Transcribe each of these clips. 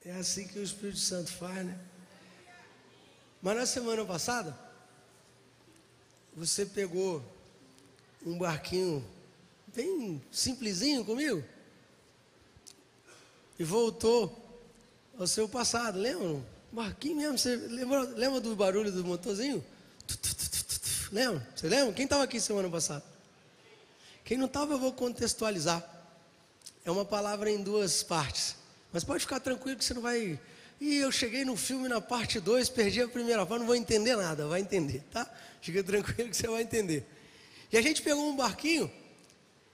É assim que o Espírito Santo faz, né? Mas na semana passada, você pegou um barquinho bem simplesinho comigo e voltou ao seu passado, lembra? Um barquinho mesmo, você lembra do barulho do motorzinho? Lembra? Você lembra? Quem estava aqui semana passada? Quem não estava, eu vou contextualizar. É uma palavra em duas partes, mas pode ficar tranquilo que você não vai... E eu cheguei no filme na parte 2, perdi a primeira parte, não vou entender nada, vai entender, tá? Fica tranquilo que você vai entender. E a gente pegou um barquinho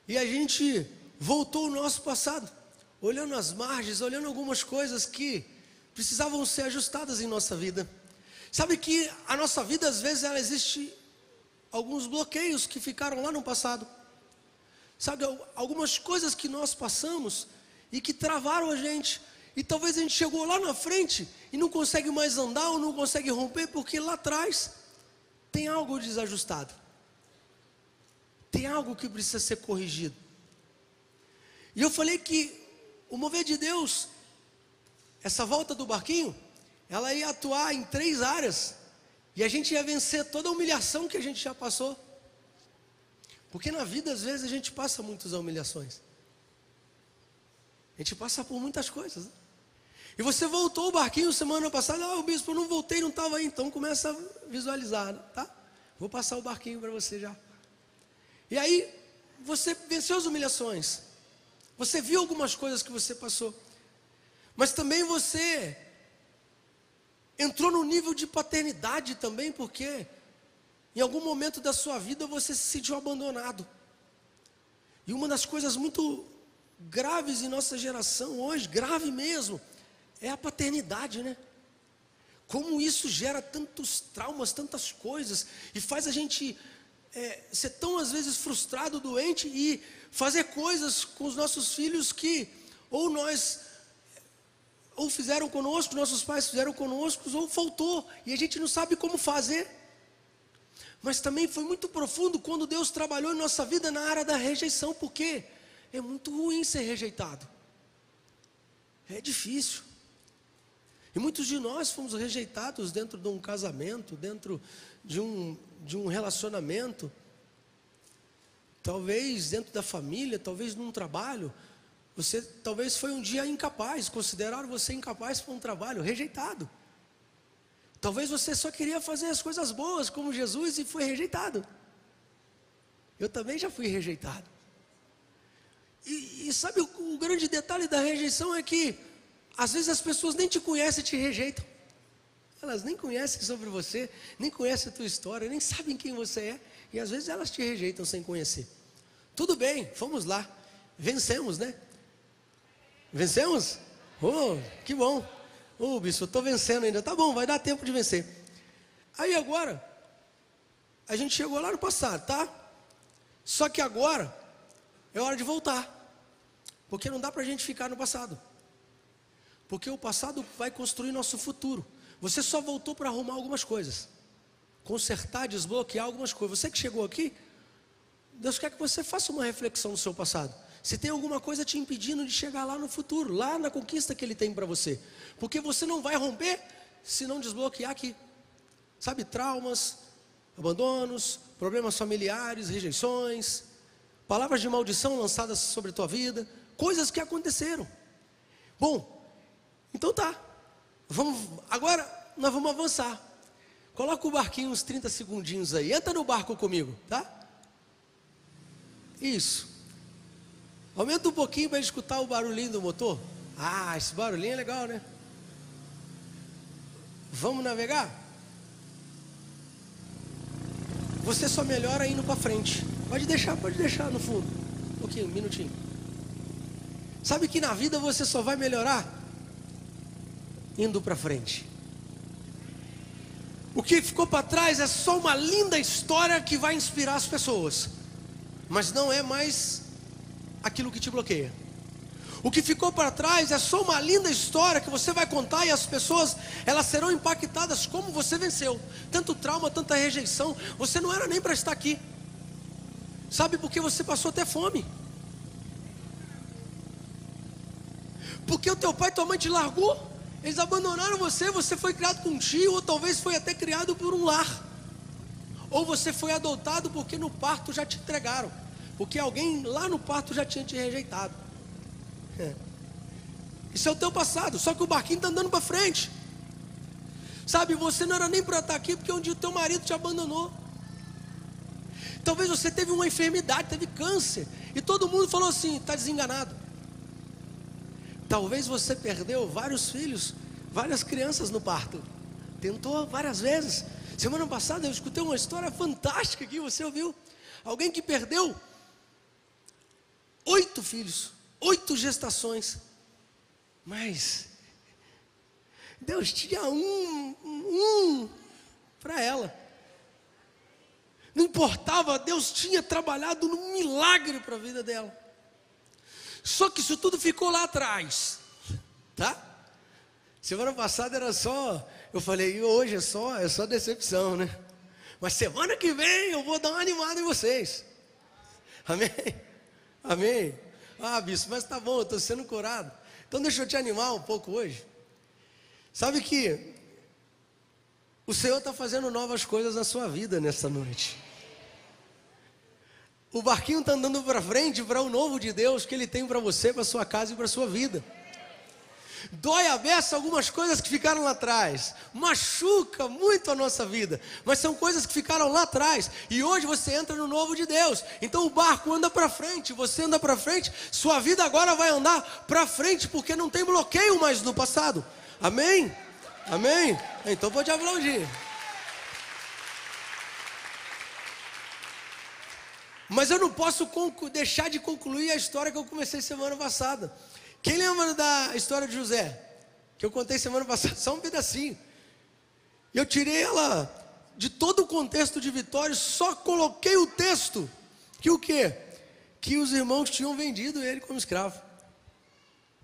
e a gente voltou ao nosso passado, olhando as margens, olhando algumas coisas que precisavam ser ajustadas em nossa vida. Sabe que a nossa vida, às vezes, ela existe alguns bloqueios que ficaram lá no passado. Sabe, algumas coisas que nós passamos e que travaram a gente. E talvez a gente chegou lá na frente e não consegue mais andar ou não consegue romper porque lá atrás tem algo desajustado. Tem algo que precisa ser corrigido. E eu falei que o mover de Deus, essa volta do barquinho, ela ia atuar em 3 áreas. E a gente ia vencer toda a humilhação que a gente já passou. Porque na vida, às vezes, a gente passa muitas humilhações. A gente passa por muitas coisas, né? E você voltou o barquinho semana passada. Ah, o bispo, eu não voltei, não estava aí. Então começa a visualizar, tá? Vou passar o barquinho para você já. E aí, você venceu as humilhações. Você viu algumas coisas que você passou. Mas também você entrou no nível de paternidade também, porque em algum momento da sua vida você se sentiu abandonado. E uma das coisas muito graves em nossa geração hoje, grave mesmo, é a paternidade, né? Como isso gera tantos traumas, tantas coisas, e faz a gente ser tão às vezes frustrado, doente, e fazer coisas com os nossos filhos que ou fizeram conosco, nossos pais fizeram conosco, ou faltou, e a gente não sabe como fazer. Mas também foi muito profundo quando Deus trabalhou em nossa vida na área da rejeição, porque é muito ruim ser rejeitado. É difícil. E muitos de nós fomos rejeitados dentro de um casamento, dentro de um relacionamento, talvez dentro da família, talvez num trabalho. Você talvez foi um dia incapaz, consideraram você incapaz para um trabalho, rejeitado. Talvez você só queria fazer as coisas boas como Jesus e foi rejeitado. Eu também já fui rejeitado. E sabe o grande detalhe da rejeição é que às vezes as pessoas nem te conhecem e te rejeitam. Elas nem conhecem sobre você, nem conhecem a tua história, nem sabem quem você é. E às vezes elas te rejeitam sem conhecer. Tudo bem, vamos lá. Vencemos, né? Vencemos? Oh, que bom. Oh, bispo, eu estou vencendo ainda. Tá bom, vai dar tempo de vencer. Aí agora, a gente chegou lá no passado, tá? Só que agora é hora de voltar. Porque não dá para a gente ficar no passado. Porque o passado vai construir nosso futuro. Você só voltou para arrumar algumas coisas. Consertar, desbloquear algumas coisas. Você que chegou aqui, Deus quer que você faça uma reflexão no seu passado. Se tem alguma coisa te impedindo de chegar lá no futuro, lá na conquista que Ele tem para você. Porque você não vai romper se não desbloquear aqui. Sabe, traumas, abandonos, problemas familiares, rejeições, palavras de maldição lançadas sobre a tua vida, coisas que aconteceram. Bom, então tá, agora nós vamos avançar. Coloca o barquinho uns 30 segundinhos aí, entra no barco comigo, tá? Isso. Aumenta um pouquinho para escutar o barulhinho do motor. Ah, esse barulhinho é legal, né? Vamos navegar? Você só melhora indo para frente. Pode deixar no fundo. Um pouquinho, um minutinho. Sabe que na vida você só vai melhorar indo para frente. O que ficou para trás é só uma linda história que vai inspirar as pessoas, mas não é mais aquilo que te bloqueia. O que ficou para trás é só uma linda história que você vai contar e as pessoas, elas serão impactadas como você venceu. Tanto trauma, tanta rejeição, você não era nem para estar aqui. Sabe por que você passou até fome? Porque o teu pai e tua mãe te largou. Eles abandonaram você, você foi criado com um tio, ou talvez foi até criado por um lar. Ou você foi adotado porque no parto já te entregaram. Porque alguém lá no parto já tinha te rejeitado. Isso é o teu passado, só que o barquinho está andando para frente. Sabe, você não era nem para estar aqui porque um dia o teu marido te abandonou. Talvez você teve uma enfermidade, teve câncer, e todo mundo falou assim, está desenganado. Talvez você perdeu vários filhos, várias crianças no parto. Tentou várias vezes. Semana passada eu escutei uma história fantástica aqui, você ouviu? Alguém que perdeu 8 filhos, 8 gestações. Mas Deus tinha um para ela. Não importava, Deus tinha trabalhado num milagre para a vida dela. Só que isso tudo ficou lá atrás, tá? Semana passada era só, eu falei, hoje é só decepção, né? Mas semana que vem eu vou dar uma animada em vocês. Amém? Amém? Ah, bispo, mas tá bom, eu estou sendo curado. Então deixa eu te animar um pouco hoje. Sabe que o Senhor está fazendo novas coisas na sua vida nessa noite. O barquinho está andando para frente para o novo de Deus que Ele tem para você, para a sua casa e para a sua vida. Dói a beça algumas coisas que ficaram lá atrás, machuca muito a nossa vida, mas são coisas que ficaram lá atrás, e hoje você entra no novo de Deus. Então o barco anda para frente, você anda para frente, sua vida agora vai andar para frente, porque não tem bloqueio mais no passado. Amém? Amém? Então pode aplaudir. Mas eu não posso deixar de concluir a história que eu comecei semana passada. Quem lembra da história de José? Que eu contei semana passada, só um pedacinho. Eu tirei ela de todo o contexto de Vitória, só coloquei o texto. Que o quê? Que os irmãos tinham vendido ele como escravo.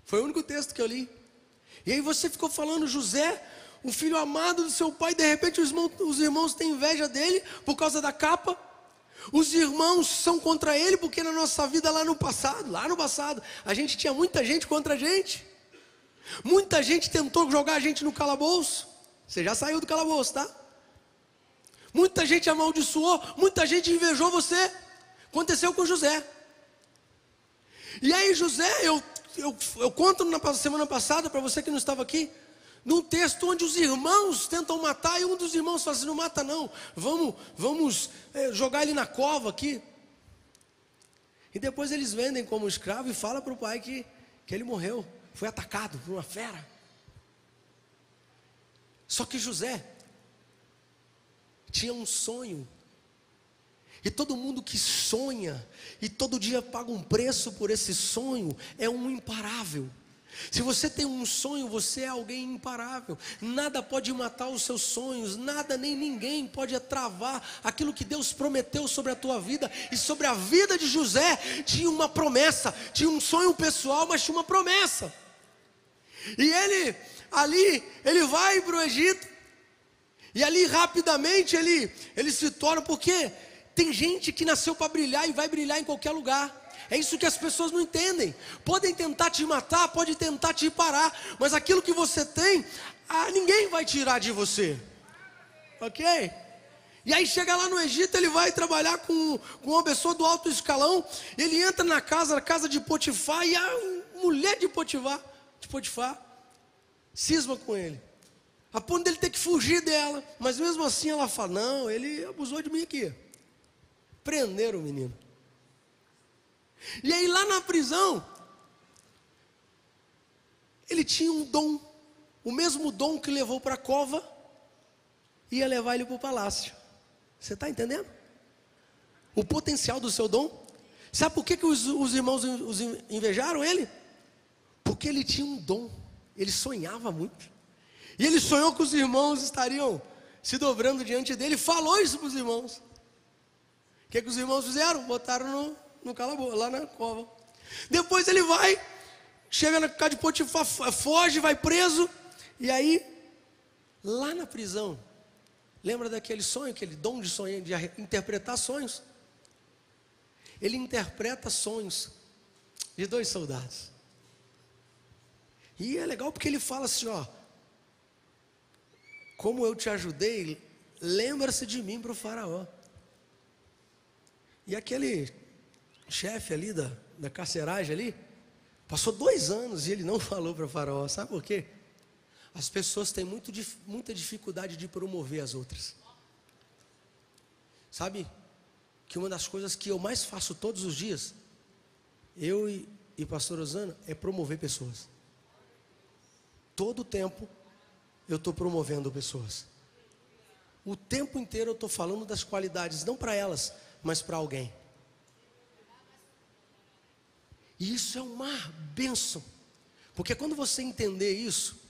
Foi o único texto que eu li. E aí você ficou falando, José, o filho amado do seu pai, de repente os irmãos têm inveja dele por causa da capa. Os irmãos são contra ele porque na nossa vida lá no passado, a gente tinha muita gente contra a gente. Muita gente tentou jogar a gente no calabouço. Você já saiu do calabouço, tá? Muita gente amaldiçoou, muita gente invejou você. Aconteceu com José. E aí José, eu conto na semana passada para você que não estava aqui, num texto onde os irmãos tentam matar, e um dos irmãos fala assim, não mata não, vamos jogar ele na cova aqui. E depois eles vendem como escravo e falam para o pai que ele morreu, foi atacado por uma fera. Só que José tinha um sonho, e todo mundo que sonha, e todo dia paga um preço por esse sonho, é um imparável. Se você tem um sonho, você é alguém imparável. Nada pode matar os seus sonhos, nada nem ninguém pode travar aquilo que Deus prometeu sobre a tua vida. E sobre a vida de José tinha uma promessa, tinha um sonho pessoal, mas tinha uma promessa. E ele vai para o Egito, e ali rapidamente ele se torna, porque tem gente que nasceu para brilhar e vai brilhar em qualquer lugar. É isso que as pessoas não entendem. Podem tentar te matar, podem tentar te parar, mas aquilo que você tem, ninguém vai tirar de você. Ok? E aí chega lá no Egito, ele vai trabalhar com uma pessoa do alto escalão. Ele entra na casa de Potifar, e a mulher de Potifar cisma com ele, a ponto dele ter que fugir dela. Mas mesmo assim ela fala, não, ele abusou de mim aqui. Prenderam o menino. E aí lá na prisão, ele tinha um dom, o mesmo dom que levou para a cova, ia levar ele para o palácio. Você está entendendo? O potencial do seu dom. Sabe por que os irmãos invejaram ele? Porque ele tinha um dom, ele sonhava muito. E ele sonhou que os irmãos estariam se dobrando diante dele, falou isso para os irmãos. O que os irmãos fizeram? Botaram no calabouço, lá na cova. Depois ele vai, chega na casa de Potifar, foge, vai preso. E aí, lá na prisão, lembra daquele sonho, aquele dom de sonhar, de interpretar sonhos? Ele interpreta sonhos de 2 soldados. E é legal porque ele fala assim, como eu te ajudei, lembra-se de mim para o faraó. E aquele chefe ali da carceragem ali, passou 2 anos e ele não falou para o faraó. Sabe por quê? As pessoas têm muita dificuldade de promover as outras. Sabe que uma das coisas que eu mais faço todos os dias, eu e pastor Osana, é promover pessoas. Todo o tempo eu estou promovendo pessoas. O tempo inteiro eu estou falando das qualidades, não para elas, mas para alguém. E isso é uma bênção, porque quando você entender isso,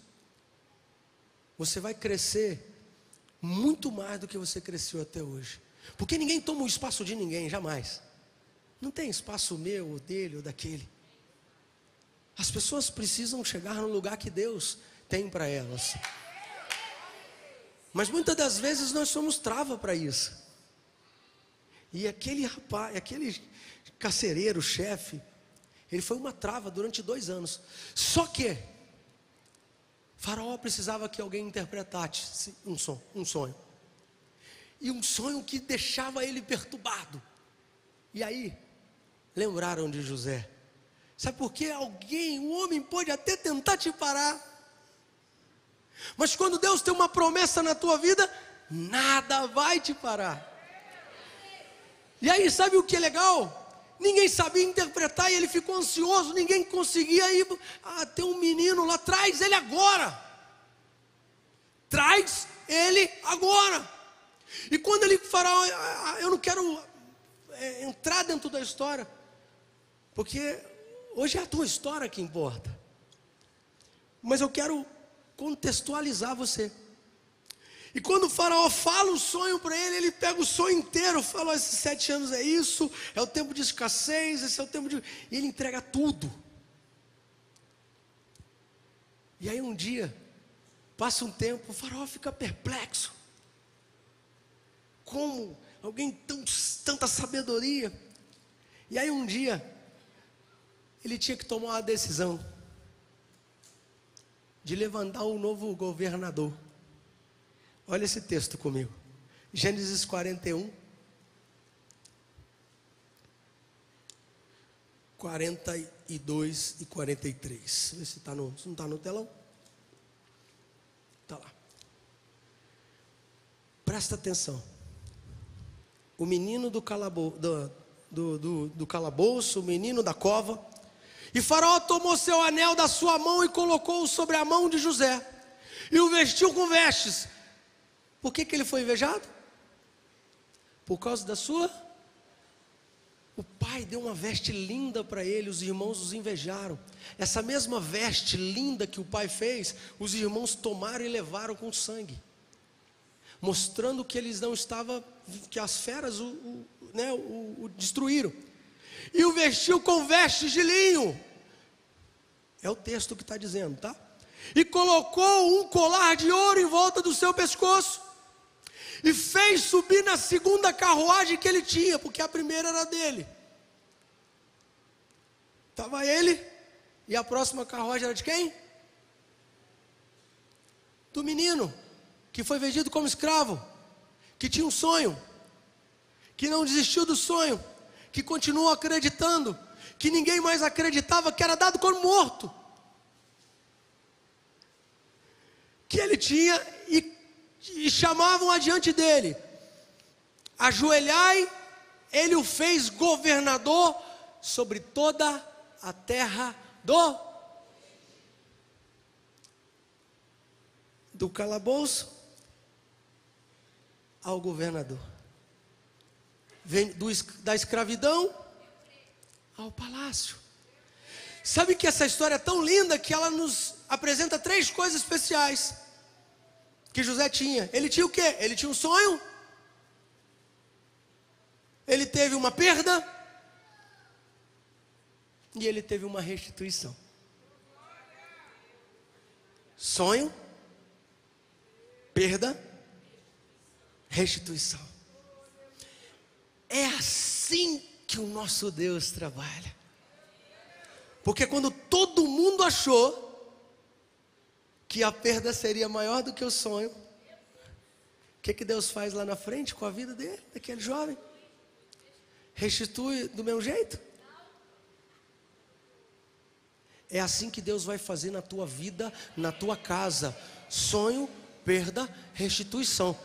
você vai crescer muito mais do que você cresceu até hoje. Porque ninguém toma o espaço de ninguém, jamais. Não tem espaço meu, ou dele, ou daquele. As pessoas precisam chegar no lugar que Deus tem para elas. Mas muitas das vezes nós somos trava para isso. E aquele rapaz, aquele carcereiro, chefe, ele foi uma trava durante 2 anos. Só que Faraó precisava que alguém interpretasse um sonho. E um sonho que deixava ele perturbado. E aí, lembraram de José. Sabe por quê? Um homem pode até tentar te parar. Mas quando Deus tem uma promessa na tua vida, nada vai te parar. E aí, sabe o que é legal? Ninguém sabia interpretar e ele ficou ansioso, ninguém conseguia ir. Tem um menino lá, traz ele agora. Traz ele agora. E quando ele Faraó, eu não quero entrar dentro da história, porque hoje é a tua história que importa. Mas eu quero contextualizar você. E quando o Faraó fala o sonho para ele, ele pega o sonho inteiro, fala: esses 7 anos é isso, é o tempo de escassez, esse é o tempo de... E ele entrega tudo. E aí um dia, passa um tempo, o Faraó fica perplexo. Como alguém tanta sabedoria? E aí um dia, ele tinha que tomar uma decisão de levantar um novo governador. Olha esse texto comigo. Gênesis 41, 42 e 43. Vê se está não está no telão. Está lá. Presta atenção. O menino do calabouço, o menino da cova. E Faraó tomou seu anel da sua mão e colocou-o sobre a mão de José. E o vestiu com vestes. Por que ele foi invejado? Por causa da sua... O pai deu uma veste linda para ele, os irmãos os invejaram. Essa mesma veste linda que o pai fez, os irmãos tomaram e levaram com sangue, mostrando que eles não estavam, que as feras o destruíram. E o vestiu com vestes de linho. É o texto que está dizendo, tá? E colocou um colar de ouro em volta do seu pescoço. E fez subir na segunda carruagem que ele tinha, porque a primeira era dele. Estava ele, e a próxima carruagem era de quem? Do menino, que foi vendido como escravo, que tinha um sonho, que não desistiu do sonho, que continuou acreditando, que ninguém mais acreditava, que era dado como morto. Que ele tinha e chamavam adiante dele. Ajoelhai, ele o fez governador sobre toda a terra do calabouço ao governador. Vem da escravidão ao palácio. Sabe que essa história é tão linda que ela nos apresenta 3 coisas especiais que José tinha. Ele tinha o quê? Ele tinha um sonho, ele teve uma perda e ele teve uma restituição. Sonho, perda, restituição. É assim que o nosso Deus trabalha. Porque quando todo mundo achou que a perda seria maior do que o sonho, que Deus faz lá na frente com a vida dele, daquele jovem? Restitui do mesmo jeito? É assim que Deus vai fazer na tua vida, na tua casa. Sonho, perda, restituição.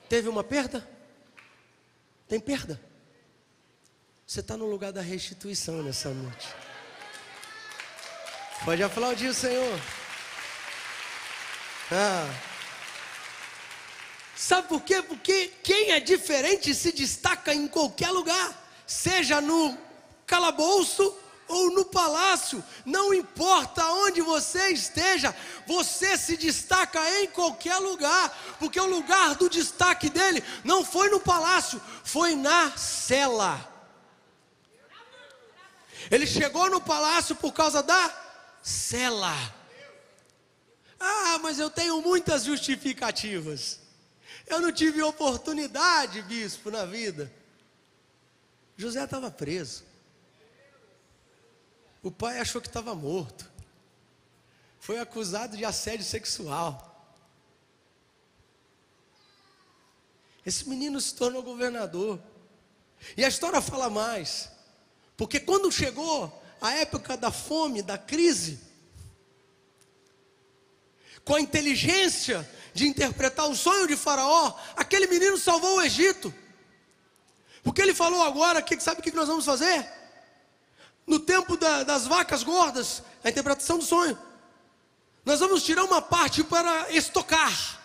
Teve uma perda? Tem perda. Você está no lugar da restituição nessa noite. Pode aplaudir o Senhor. Sabe por quê? Porque quem é diferente se destaca em qualquer lugar. Seja no calabouço ou no palácio. Não importa onde você esteja, você se destaca em qualquer lugar. Porque o lugar do destaque dele não foi no palácio, foi na cela. Ele chegou no palácio por causa da cela. Mas eu tenho muitas justificativas. Eu não tive oportunidade, bispo, na vida. José estava preso. O pai achou que estava morto. Foi acusado de assédio sexual. Esse menino se tornou governador. E a história fala mais. Porque quando chegou a época da fome, da crise, com a inteligência de interpretar o sonho de Faraó, aquele menino salvou o Egito. Porque ele falou agora, sabe o que nós vamos fazer? No tempo das vacas gordas, a interpretação do sonho, nós vamos tirar uma parte para estocar.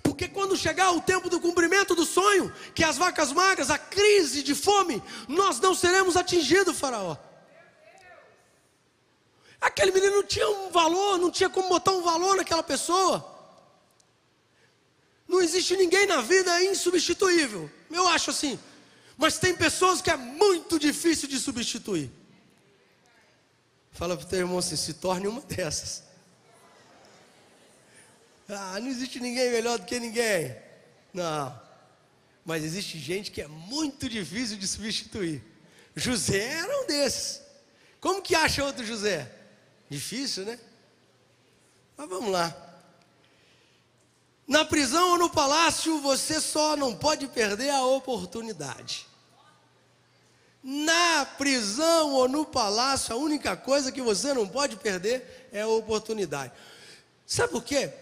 Porque quando chegar o tempo do cumprimento do sonho, que as vacas magras, a crise de fome, nós não seremos atingidos, Faraó. Aquele menino não tinha um valor, não tinha como botar um valor naquela pessoa. Não existe ninguém na vida insubstituível. Eu acho assim. Mas tem pessoas que é muito difícil de substituir. Fala para o teu irmão assim, se torne uma dessas. Não existe ninguém melhor do que ninguém. Não. Mas existe gente que é muito difícil de substituir. José era um desses. Como que acha outro José? Difícil, né? Mas vamos lá. Na prisão ou no palácio, você só não pode perder a oportunidade. Na prisão ou no palácio, a única coisa que você não pode perder é a oportunidade. Sabe por quê?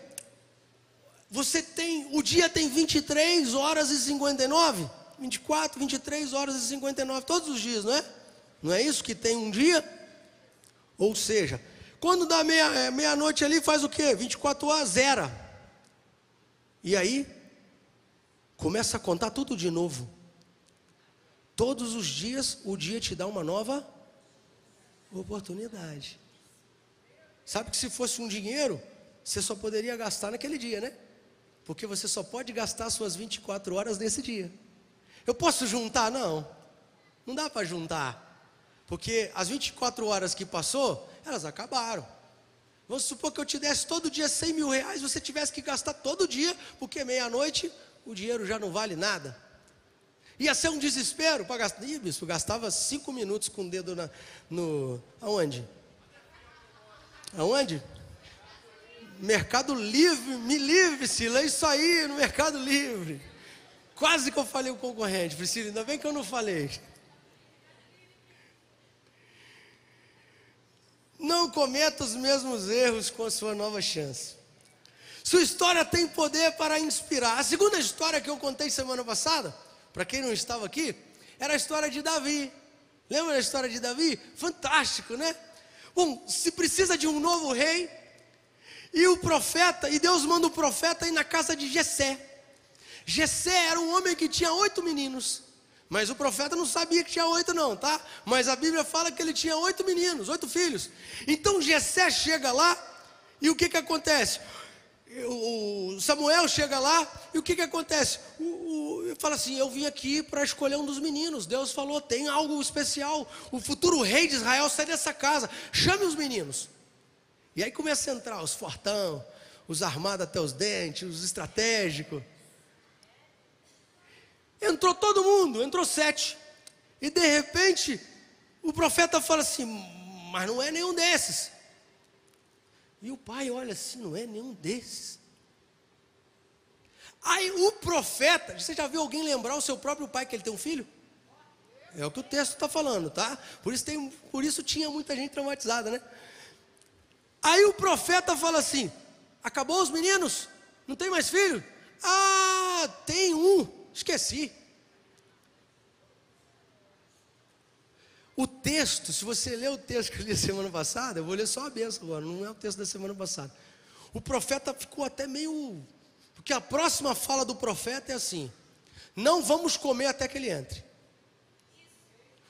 O dia tem 23 horas e 59, 24, 23 horas e 59, todos os dias, não é? Não é isso que tem um dia? Ou seja, quando dá meia-noite ali, faz o quê? 24 horas, zera. E aí, começa a contar tudo de novo. Todos os dias, o dia te dá uma nova oportunidade. Sabe que se fosse um dinheiro, você só poderia gastar naquele dia, né? Porque você só pode gastar suas 24 horas nesse dia. Eu posso juntar? Não. Não dá para juntar. Porque as 24 horas que passou, elas acabaram. Vamos supor que eu te desse todo dia 100 mil reais, você tivesse que gastar todo dia, porque meia-noite o dinheiro já não vale nada. Ia ser um desespero para gastar. Ih, bispo, gastava 5 minutos com o dedo aonde? Aonde? Mercado Livre, me livre, Priscila, é isso aí, no Mercado Livre. Quase que eu falei o concorrente, Priscila, ainda bem que eu não falei. Não cometa os mesmos erros com a sua nova chance. Sua história tem poder para inspirar. A segunda história que eu contei semana passada, para quem não estava aqui, era a história de Davi. Lembra da história de Davi? Fantástico, né? Bom, se precisa de um novo rei, e Deus manda o profeta ir na casa de Jessé. Jessé era um homem que tinha 8 meninos. Mas o profeta não sabia que tinha 8 não, tá? Mas a Bíblia fala que ele tinha 8 meninos, 8 filhos. Então Jessé chega lá, e o que acontece? O Samuel chega lá, e o que acontece? Ele fala assim, eu vim aqui para escolher um dos meninos. Deus falou, tem algo especial. O futuro rei de Israel sai dessa casa, chame os meninos. E aí começa a entrar os fortão, os armados até os dentes, os estratégicos. Entrou todo mundo, entrou 7. E de repente, o profeta fala assim, mas não é nenhum desses. E o pai olha assim, não é nenhum desses. Aí o profeta, você já viu alguém lembrar o seu próprio pai que ele tem um filho? É o que o texto está falando, tá? Por isso tinha muita gente traumatizada, né? Aí o profeta fala assim: acabou os meninos? Não tem mais filho? Ah, tem um, esqueci. O texto, se você ler o texto que eu li semana passada, eu vou ler só a bênção agora, não é o texto da semana passada. O profeta ficou até meio... Porque a próxima fala do profeta é assim: não vamos comer até que ele entre.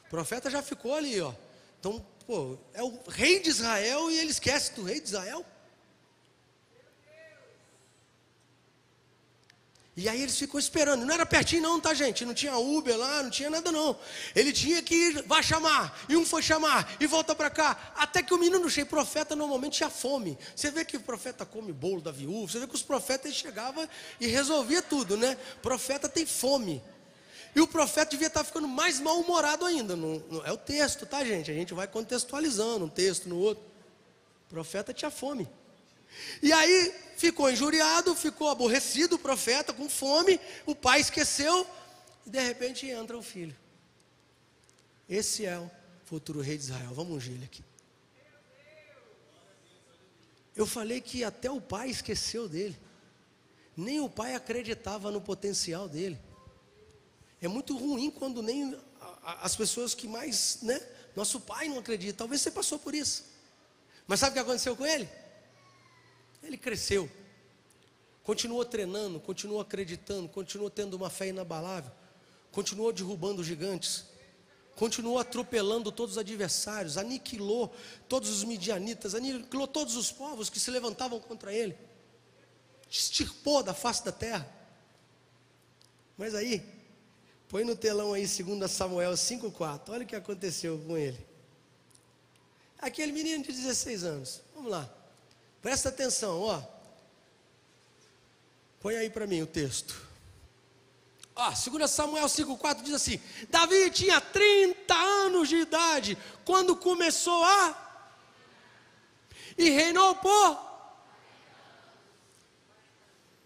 O profeta já ficou ali, ó. Então, pô, é o rei de Israel e ele esquece do rei de Israel. E aí eles ficam esperando, não era pertinho não, tá gente, não tinha Uber lá, não tinha nada não. Ele tinha que ir, vai chamar, e um foi chamar, e volta para cá, até que o menino cheio, profeta normalmente tinha fome. Você vê que o profeta come bolo da viúva, você vê que os profetas chegavam e resolvia tudo, né? O profeta tem fome. E o profeta devia estar ficando mais mal-humorado ainda, não é o texto, tá gente? A gente vai contextualizando um texto no outro. O profeta tinha fome. E aí ficou injuriado, ficou aborrecido o profeta, com fome, o pai esqueceu, e de repente entra o filho. Esse é o futuro rei de Israel, vamos ungir ele aqui. Eu falei que até o pai esqueceu dele, nem o pai acreditava no potencial dele. É muito ruim quando nem as pessoas que mais, né, nosso pai não acredita. Talvez você passou por isso, mas sabe o que aconteceu com ele? Ele cresceu, continuou treinando, continuou acreditando, continuou tendo uma fé inabalável, continuou derrubando gigantes, continuou atropelando todos os adversários, aniquilou todos os midianitas, aniquilou todos os povos que se levantavam contra ele, extirpou da face da terra. Mas aí, põe no telão aí 2 Samuel 5,4, olha o que aconteceu com ele. Aquele menino de 16 anos, vamos lá. Presta atenção, ó. Põe aí para mim o texto. Ó, 2 Samuel 5,4 diz assim: Davi tinha 30 anos de idade quando começou e reinou por...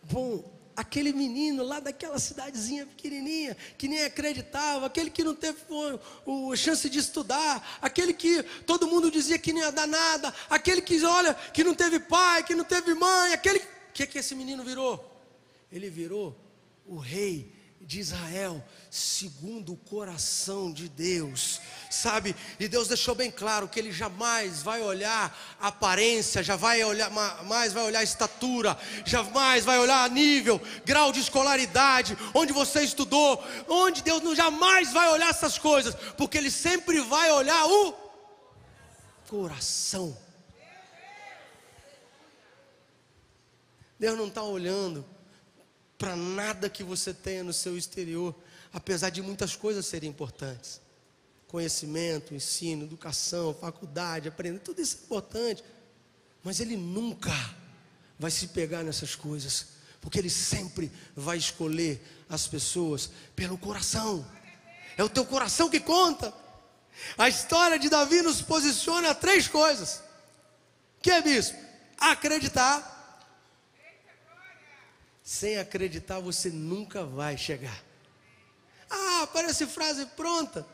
Bom, aquele menino lá daquela cidadezinha pequenininha, que nem acreditava, aquele que não teve chance de estudar, aquele que todo mundo dizia que não ia dar nada, aquele que, olha, que não teve pai, que não teve mãe, aquele... O que esse menino virou? Ele virou o rei de Israel, segundo o coração de Deus, sabe? E Deus deixou bem claro que Ele jamais vai olhar a aparência, mais vai olhar a estatura, jamais vai olhar a nível, grau de escolaridade, onde você estudou, onde Deus jamais vai olhar essas coisas, porque Ele sempre vai olhar o coração. Deus não está olhando para nada que você tenha no seu exterior, apesar de muitas coisas serem importantes. Conhecimento, ensino, educação, faculdade, aprender, tudo isso é importante. Mas Ele nunca vai se pegar nessas coisas, porque Ele sempre vai escolher as pessoas pelo coração. É o teu coração que conta. A história de Davi nos posiciona a 3 coisas. Que é, bispo? Acreditar. Sem acreditar você nunca vai chegar. Ah, parece frase pronta.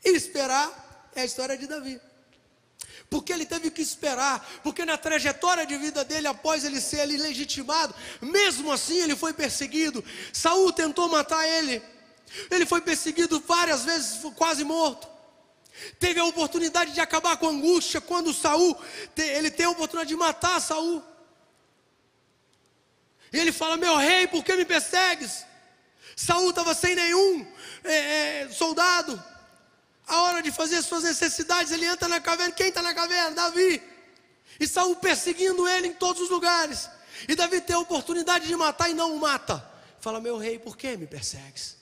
E esperar é a história de Davi. Porque ele teve que esperar, porque na trajetória de vida dele, após ele ser ali legitimado, mesmo assim ele foi perseguido. Saul tentou matar ele. Ele foi perseguido várias vezes, foi quase morto. Teve a oportunidade de acabar com a angústia quando Saul, ele tem a oportunidade de matar Saul. E ele fala: meu rei, por que me persegues? Saul estava sem nenhum soldado. A hora de fazer as suas necessidades, ele entra na caverna. Quem está na caverna? Davi. E Saul perseguindo ele em todos os lugares. E Davi tem a oportunidade de matar e não o mata. Fala: meu rei, por que me persegues?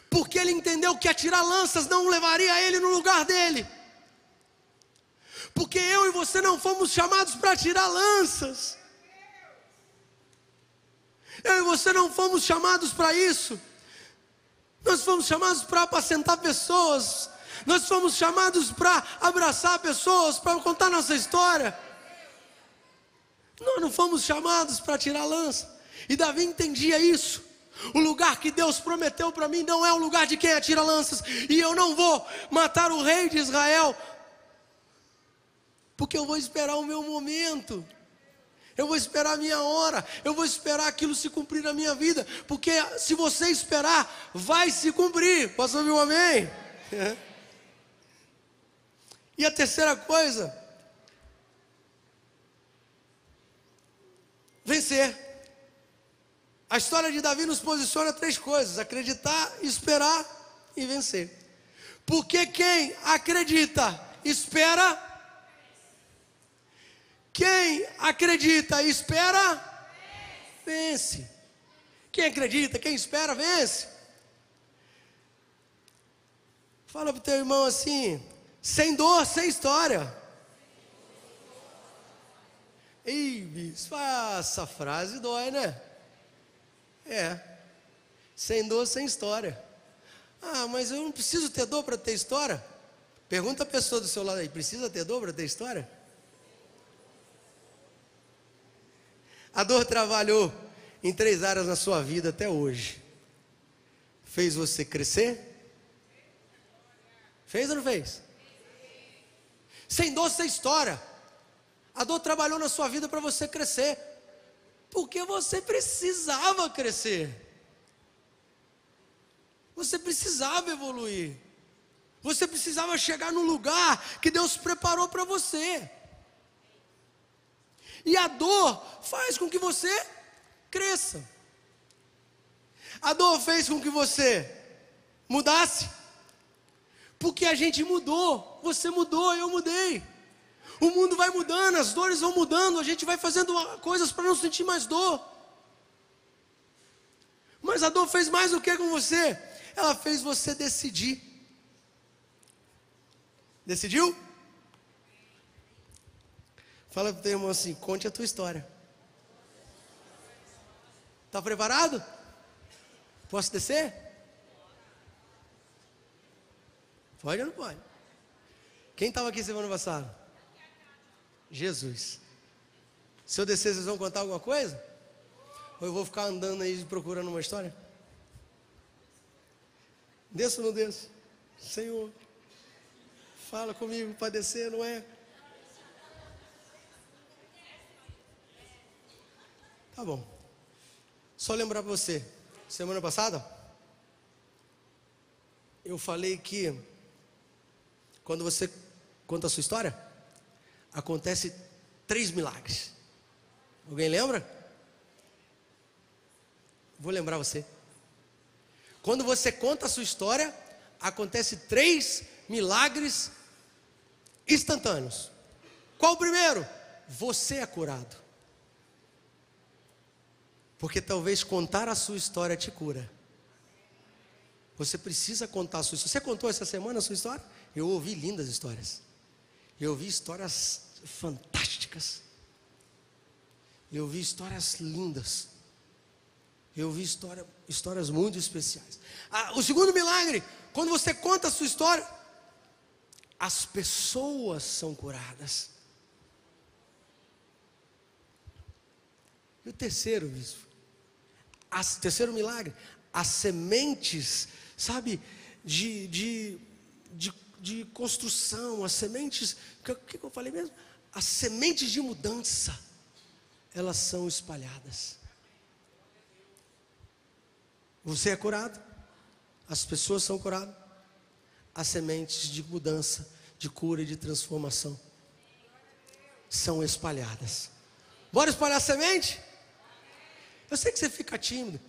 Porque ele entendeu que atirar lanças não levaria ele no lugar dele. Porque eu e você não fomos chamados para tirar lanças. Eu e você não fomos chamados para isso. Nós fomos chamados para apacentar pessoas. Nós fomos chamados para abraçar pessoas, para contar nossa história. Nós não fomos chamados para tirar lança. E Davi entendia isso. O lugar que Deus prometeu para mim não é o lugar de quem atira lanças. E eu não vou matar o rei de Israel, porque eu vou esperar o meu momento. Eu vou esperar a minha hora. Eu vou esperar aquilo se cumprir na minha vida. Porque se você esperar, vai se cumprir. Posso ouvir um amém? E a terceira coisa, vencer. A história de Davi nos posiciona 3 coisas: acreditar, esperar e vencer. Porque quem acredita, espera. Quem acredita e espera, vence. Quem acredita, quem espera, vence. Fala para o teu irmão assim: sem dor, sem história. Ei, bispo, essa frase dói, né? Sem dor, sem história. Ah, mas eu não preciso ter dor para ter história? Pergunta a pessoa do seu lado aí: precisa ter dor para ter história? A dor trabalhou em 3 áreas na sua vida até hoje. Fez você crescer? Fez ou não fez? Sem dor, sem história. A dor trabalhou na sua vida para você crescer, porque você precisava crescer. Você precisava evoluir. Você precisava chegar no lugar que Deus preparou para você. E a dor faz com que você cresça. A dor fez com que você mudasse, porque a gente mudou. Você mudou, eu mudei. O mundo vai mudando, as dores vão mudando, a gente vai fazendo coisas para não sentir mais dor. Mas a dor fez mais o que com você? Ela fez você decidir. Decidiu? Fala para o teu irmão assim: conte a tua história. Está preparado? Posso descer? Pode ou não pode? Quem estava aqui semana passada? Jesus. Se eu descer, vocês vão contar alguma coisa? Ou eu vou ficar andando aí procurando uma história? Desço ou não desço? Senhor, fala comigo para descer, não é? Tá bom. Só lembrar para você, semana passada eu falei que quando você conta a sua história, acontece 3 milagres. Alguém lembra? Vou lembrar você. Quando você conta a sua história, acontece 3 milagres instantâneos. Qual o primeiro? Você é curado. Porque talvez contar a sua história te cura. Você precisa contar a sua história. Você contou essa semana a sua história? Eu ouvi lindas histórias. Eu ouvi histórias fantásticas. Eu ouvi histórias lindas. Eu ouvi histórias muito especiais. O segundo milagre, quando você conta a sua história, as pessoas são curadas. E o terceiro, bispo? Terceiro milagre, as sementes, sabe, de construção, as sementes, o que eu falei mesmo? As sementes de mudança, elas são espalhadas. Você é curado, as pessoas são curadas, as sementes de mudança, de cura e de transformação são espalhadas. Bora espalhar semente? Eu sei que você fica tímido.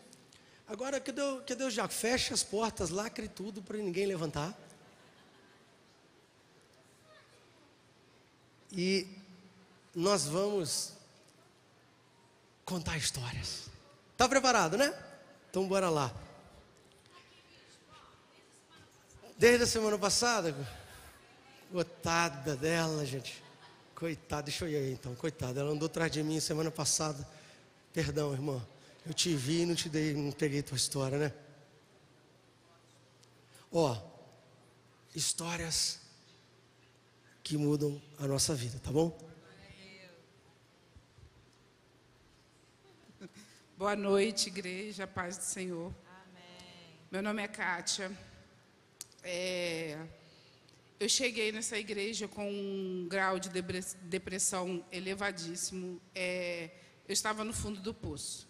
Agora que Deus já feche as portas, lacre tudo para ninguém levantar. E nós vamos contar histórias. Está preparado, né? Então bora lá. Desde a semana passada, coitada dela, gente. Coitada, deixa eu ir aí então, coitada. Ela andou atrás de mim semana passada. Perdão, irmã. Eu te vi e não peguei tua história, né? Histórias que mudam a nossa vida, tá bom? Boa noite, igreja, paz do Senhor. Amém. Meu nome é Kátia. Eu cheguei nessa igreja com um grau de depressão elevadíssimo. Eu estava no fundo do poço.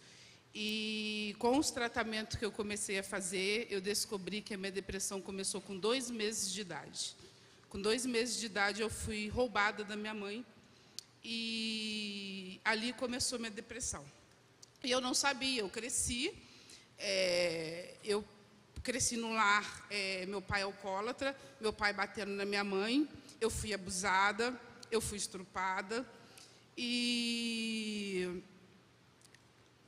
E com os tratamentos que eu comecei a fazer, eu descobri que a minha depressão começou com 2 meses de idade. Com 2 meses de idade, eu fui roubada da minha mãe. E ali começou minha depressão. E eu não sabia, eu cresci num lar, meu pai é alcoólatra, meu pai batendo na minha mãe, eu fui abusada, eu fui estrupada e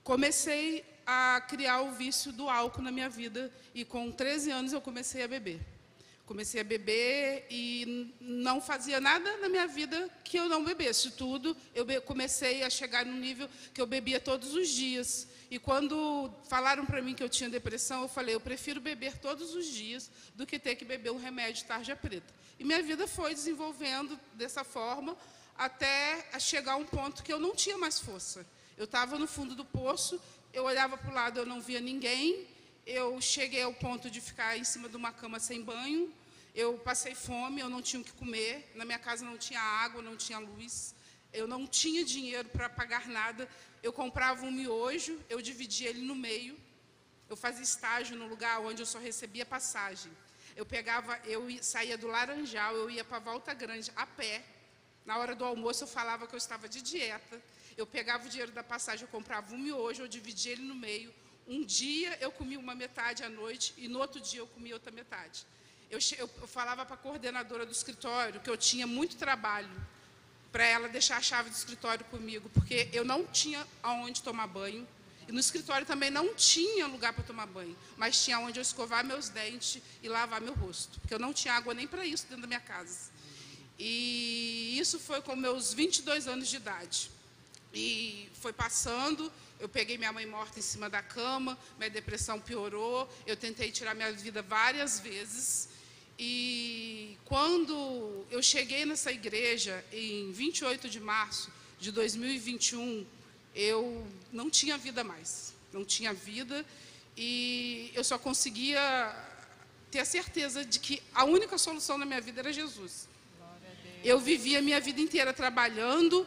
comecei a criar o vício do álcool na minha vida e com 13 anos eu comecei a beber. Comecei a beber e não fazia nada na minha vida que eu não bebesse. Tudo, comecei a chegar no nível que eu bebia todos os dias. E quando falaram para mim que eu tinha depressão, eu falei, eu prefiro beber todos os dias do que ter que beber um remédio de tarja preta. E minha vida foi desenvolvendo dessa forma até chegar a um ponto que eu não tinha mais força. Eu estava no fundo do poço, eu olhava para o lado, eu não via ninguém. Eu cheguei ao ponto de ficar em cima de uma cama sem banho. Eu passei fome, eu não tinha o que comer. Na minha casa não tinha água, não tinha luz. Eu não tinha dinheiro para pagar nada. Eu comprava um miojo, eu dividia ele no meio. Eu fazia estágio no lugar onde eu só recebia passagem. Eu saía do Laranjal, eu ia para Volta Grande a pé. Na hora do almoço eu falava que eu estava de dieta. Eu pegava o dinheiro da passagem, eu comprava um miojo, eu dividia ele no meio. Um dia eu comia uma metade à noite e no outro dia eu comia outra metade. Eu falava para a coordenadora do escritório que eu tinha muito trabalho para ela deixar a chave do escritório comigo, porque eu não tinha aonde tomar banho. E no escritório também não tinha lugar para tomar banho, mas tinha onde eu escovar meus dentes e lavar meu rosto, porque eu não tinha água nem para isso dentro da minha casa. E isso foi com meus 22 anos de idade. E foi passando, eu peguei minha mãe morta em cima da cama, minha depressão piorou, eu tentei tirar minha vida várias vezes. E quando eu cheguei nessa igreja, em 28 de março de 2021, eu não tinha vida mais, não tinha vida, e eu só conseguia ter a certeza de que a única solução na minha vida era Jesus. Eu vivia a minha vida inteira trabalhando,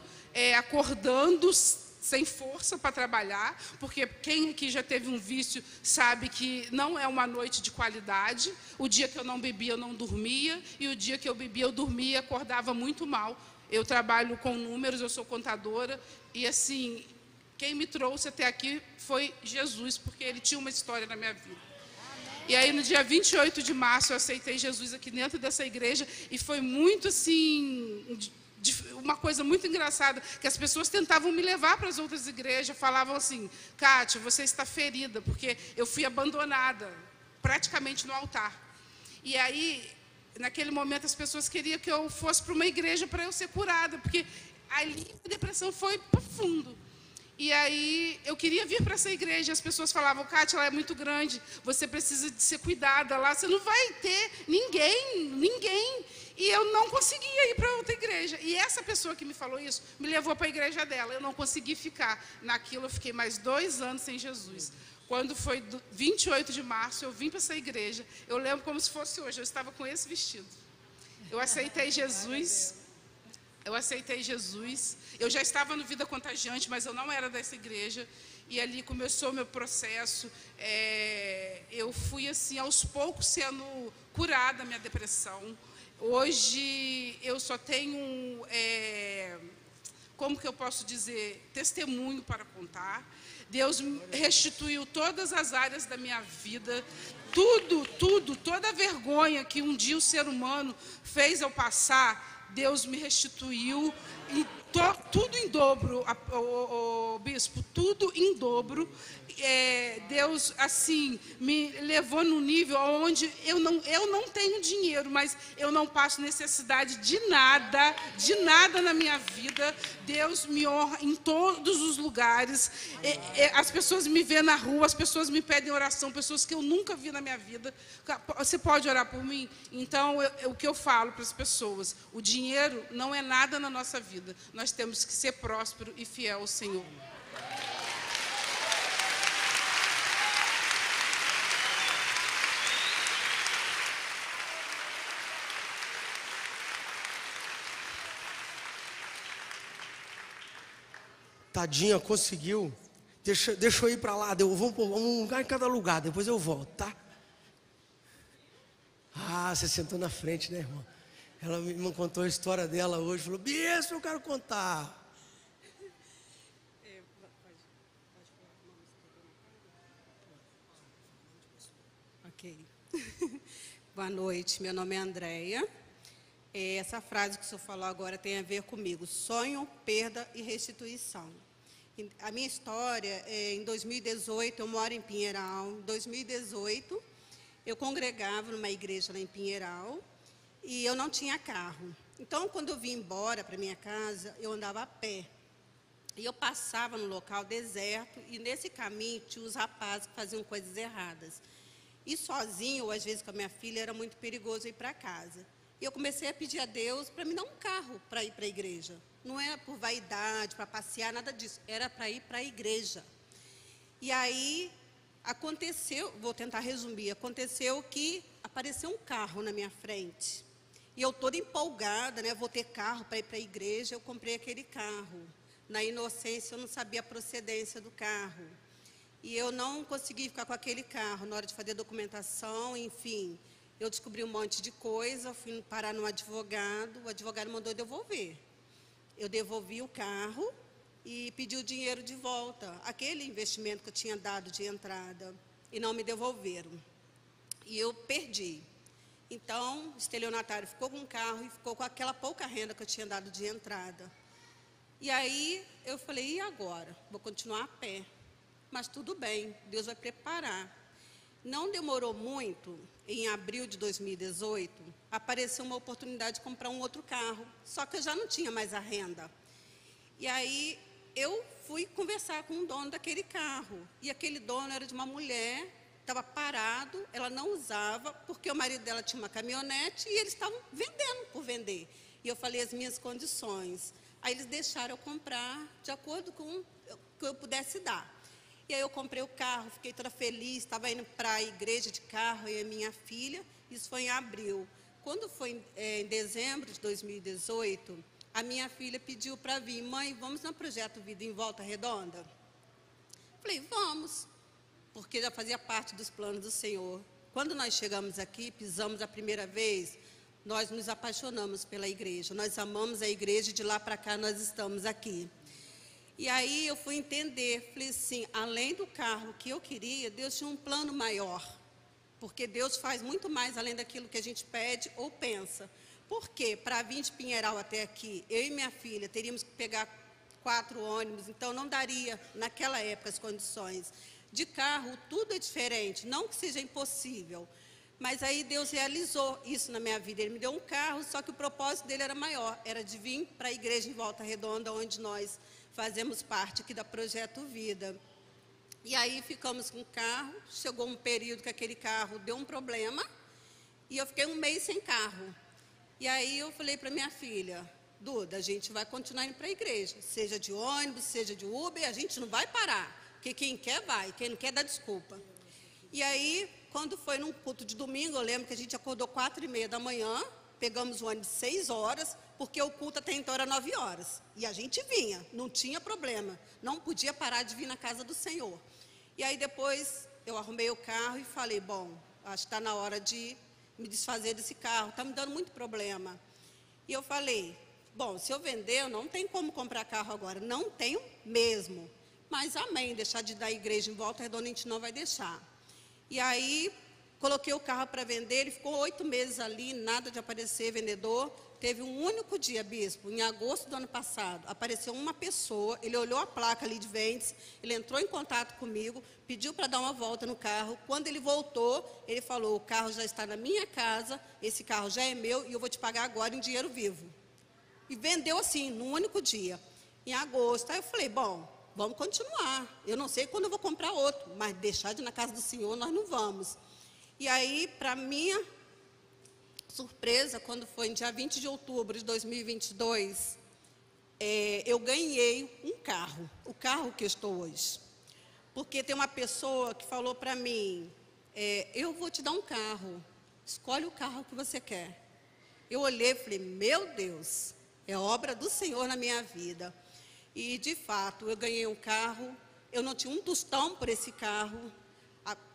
acordando sem força para trabalhar, porque quem aqui já teve um vício sabe que não é uma noite de qualidade. O dia que eu não bebia, eu não dormia, e o dia que eu bebia, eu dormia e acordava muito mal. Eu trabalho com números, eu sou contadora, e assim, quem me trouxe até aqui foi Jesus, porque ele tinha uma história na minha vida. E aí, no dia 28 de março, eu aceitei Jesus aqui dentro dessa igreja, e foi muito assim, uma coisa muito engraçada, que as pessoas tentavam me levar para as outras igrejas, falavam assim, Kátia, você está ferida, porque eu fui abandonada, praticamente no altar. E aí, naquele momento, as pessoas queriam que eu fosse para uma igreja para eu ser curada, porque ali a depressão foi para fundo. E aí, eu queria vir para essa igreja, as pessoas falavam, Kátia, ela é muito grande, você precisa de ser cuidada lá, você não vai ter ninguém. E eu não conseguia ir para outra igreja. E essa pessoa que me falou isso, me levou para a igreja dela. Eu não consegui ficar naquilo, eu fiquei mais 2 anos sem Jesus. Quando foi 28 de março, eu vim para essa igreja, eu lembro como se fosse hoje, eu estava com esse vestido. Eu aceitei Jesus, eu já estava no Vida Contagiante, mas eu não era dessa igreja, e ali começou o meu processo, eu fui assim, aos poucos sendo curada da minha depressão. Hoje eu só tenho, como que eu posso dizer, testemunho para contar. Deus restituiu todas as áreas da minha vida, toda a vergonha que um dia o ser humano fez eu passar, Deus me restituiu, e tudo em dobro, bispo, tudo em dobro. Deus, assim, me levou num nível onde eu não tenho dinheiro, mas eu não passo necessidade de nada na minha vida. Deus me honra em todos os lugares. As pessoas me vêem na rua, as pessoas me pedem oração, pessoas que eu nunca vi na minha vida. Você pode orar por mim? Então, o que eu falo para as pessoas, o dinheiro não é nada na nossa vida. Nós temos que ser próspero e fiel ao Senhor. Tadinha, conseguiu. Deixa eu ir para lá, vamos um lugar em cada lugar, depois eu volto, tá? Ah, você sentou na frente, né, irmã? Ela me contou a história dela hoje, falou, Bispo, eu quero contar. Ok. Boa noite, meu nome é Andréia. Essa frase que o senhor falou agora tem a ver comigo, sonho, perda e restituição. A minha história, em 2018, eu moro em Pinheiral. Em 2018, eu congregava numa igreja lá em Pinheiral e eu não tinha carro. Então, quando eu vim embora para minha casa, eu andava a pé. E eu passava no local deserto e nesse caminho tinha os rapazes que faziam coisas erradas. E sozinho, ou às vezes com a minha filha, era muito perigoso ir para casa. E eu comecei a pedir a Deus para me dar um carro para ir para a igreja. Não era por vaidade, para passear, nada disso. Era para ir para a igreja. E aí, aconteceu, vou tentar resumir, aconteceu que apareceu um carro na minha frente. E eu toda empolgada, né, vou ter carro para ir para a igreja, eu comprei aquele carro. Na inocência, eu não sabia a procedência do carro. E eu não consegui ficar com aquele carro na hora de fazer documentação, enfim. Eu descobri um monte de coisa, fui parar no advogado, o advogado mandou devolver. Eu devolvi o carro e pedi o dinheiro de volta, aquele investimento que eu tinha dado de entrada, e não me devolveram. E eu perdi. Então, o estelionatário ficou com o carro e ficou com aquela pouca renda que eu tinha dado de entrada. E aí, eu falei, e agora? Vou continuar a pé. Mas tudo bem, Deus vai preparar. Não demorou muito, em abril de 2018, apareceu uma oportunidade de comprar um outro carro, só que eu já não tinha mais a renda. E aí eu fui conversar com o dono daquele carro, e aquele dono era de uma mulher, estava parado, ela não usava, porque o marido dela tinha uma caminhonete e eles estavam vendendo por vender. E eu falei as minhas condições. Aí eles deixaram eu comprar de acordo com o que eu pudesse dar. E aí eu comprei o carro, fiquei toda feliz, estava indo para a igreja de carro, eu e a minha filha, isso foi em abril. Quando foi em dezembro de 2018, a minha filha pediu para vir, mãe, vamos no Projeto Vida em Volta Redonda? Falei, vamos, porque já fazia parte dos planos do Senhor. Quando nós chegamos aqui, pisamos a primeira vez, nós nos apaixonamos pela igreja, nós amamos a igreja e de lá para cá nós estamos aqui. E aí eu fui entender, falei assim, além do carro que eu queria, Deus tinha um plano maior. Porque Deus faz muito mais além daquilo que a gente pede ou pensa. Por quê? Para vir de Pinheiral até aqui, eu e minha filha teríamos que pegar 4 ônibus, então não daria, naquela época, as condições. De carro, tudo é diferente, não que seja impossível. Mas aí Deus realizou isso na minha vida. Ele me deu um carro, só que o propósito dele era maior, era de vir para a igreja em Volta Redonda, onde nós fazemos parte aqui da Projeto Vida. E aí ficamos com o carro, chegou um período que aquele carro deu um problema, e eu fiquei um mês sem carro. E aí eu falei para minha filha, Duda, a gente vai continuar indo para a igreja, seja de ônibus, seja de Uber, a gente não vai parar, porque quem quer vai, quem não quer dá desculpa. E aí, quando foi num culto de domingo, eu lembro que a gente acordou 4h30 da manhã, pegamos o ônibus 6 horas, porque o culto até então era 9 horas. E a gente vinha, não tinha problema. Não podia parar de vir na casa do Senhor. E aí depois eu arrumei o carro e falei, bom, acho que está na hora de me desfazer desse carro, está me dando muito problema. E eu falei, bom, se eu vender, eu não tenho como comprar carro agora. Não tenho mesmo. Mas amém, deixar de dar a igreja em Volta Redonda a gente não vai deixar. E aí coloquei o carro para vender, ele ficou 8 meses ali, nada de aparecer vendedor. Teve um único dia, bispo, em agosto do ano passado, apareceu uma pessoa, ele olhou a placa ali de vendas, ele entrou em contato comigo, pediu para dar uma volta no carro. Quando ele voltou, ele falou, o carro já está na minha casa, esse carro já é meu e eu vou te pagar agora em dinheiro vivo. E vendeu assim, num único dia, em agosto. Aí eu falei, bom, vamos continuar. Eu não sei quando eu vou comprar outro, mas deixar de ir na casa do Senhor nós não vamos. E aí, para minha surpresa, quando foi no dia 20 de outubro de 2022, eu ganhei um carro, o carro que eu estou hoje. Porque tem uma pessoa que falou para mim, eu vou te dar um carro, escolhe o carro que você quer. Eu olhei e falei, meu Deus, é obra do Senhor na minha vida. E, de fato, eu ganhei um carro, eu não tinha um tostão por esse carro,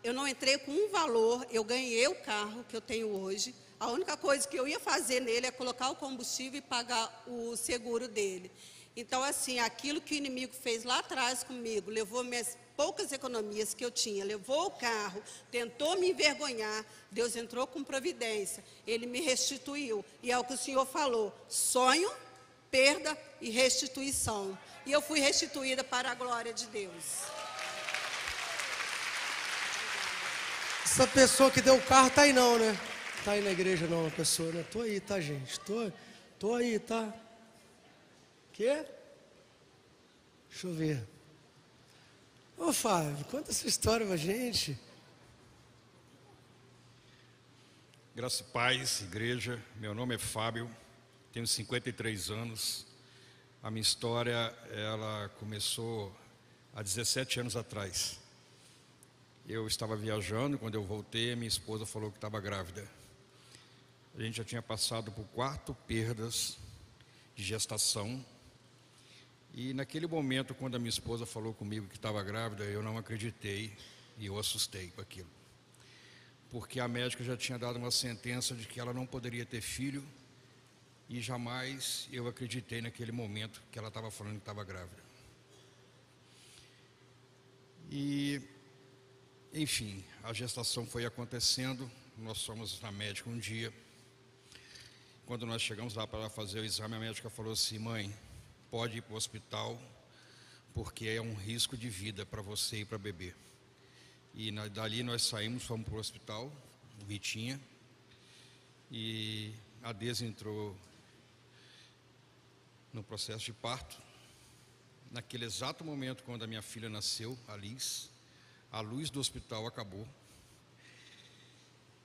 eu não entrei com um valor, eu ganhei o carro que eu tenho hoje. A única coisa que eu ia fazer nele é colocar o combustível e pagar o seguro dele. Então, assim, aquilo que o inimigo fez lá atrás comigo, levou minhas poucas economias que eu tinha, levou o carro, tentou me envergonhar, Deus entrou com providência, Ele me restituiu. E é o que o Senhor falou, sonho, perda e restituição. E eu fui restituída para a glória de Deus. Essa pessoa que deu o carro tá aí não, né? Tá aí na igreja não, a pessoa, né? Tô aí, tá, gente? Tô aí, tá? Quê? Deixa eu ver. Ô, Fábio, conta essa história pra gente. Graça e paz, igreja. Meu nome é Fábio, tenho 53 anos. A minha história, ela começou há 17 anos atrás. Eu estava viajando, quando eu voltei, minha esposa falou que estava grávida. A gente já tinha passado por 4 perdas de gestação. E naquele momento, quando a minha esposa falou comigo que estava grávida, eu não acreditei e eu assustei com aquilo. Porque a médica já tinha dado uma sentença de que ela não poderia ter filho e jamais eu acreditei naquele momento que ela estava falando que estava grávida. E, enfim, a gestação foi acontecendo, nós fomos na médica um dia. Quando nós chegamos lá para fazer o exame, a médica falou assim: mãe, pode ir para o hospital, porque é um risco de vida para você e para bebê. E dali nós saímos, fomos para o hospital, Vitinha, e a Deza entrou no processo de parto. Naquele exato momento, quando a minha filha nasceu, a Liz, a luz do hospital acabou.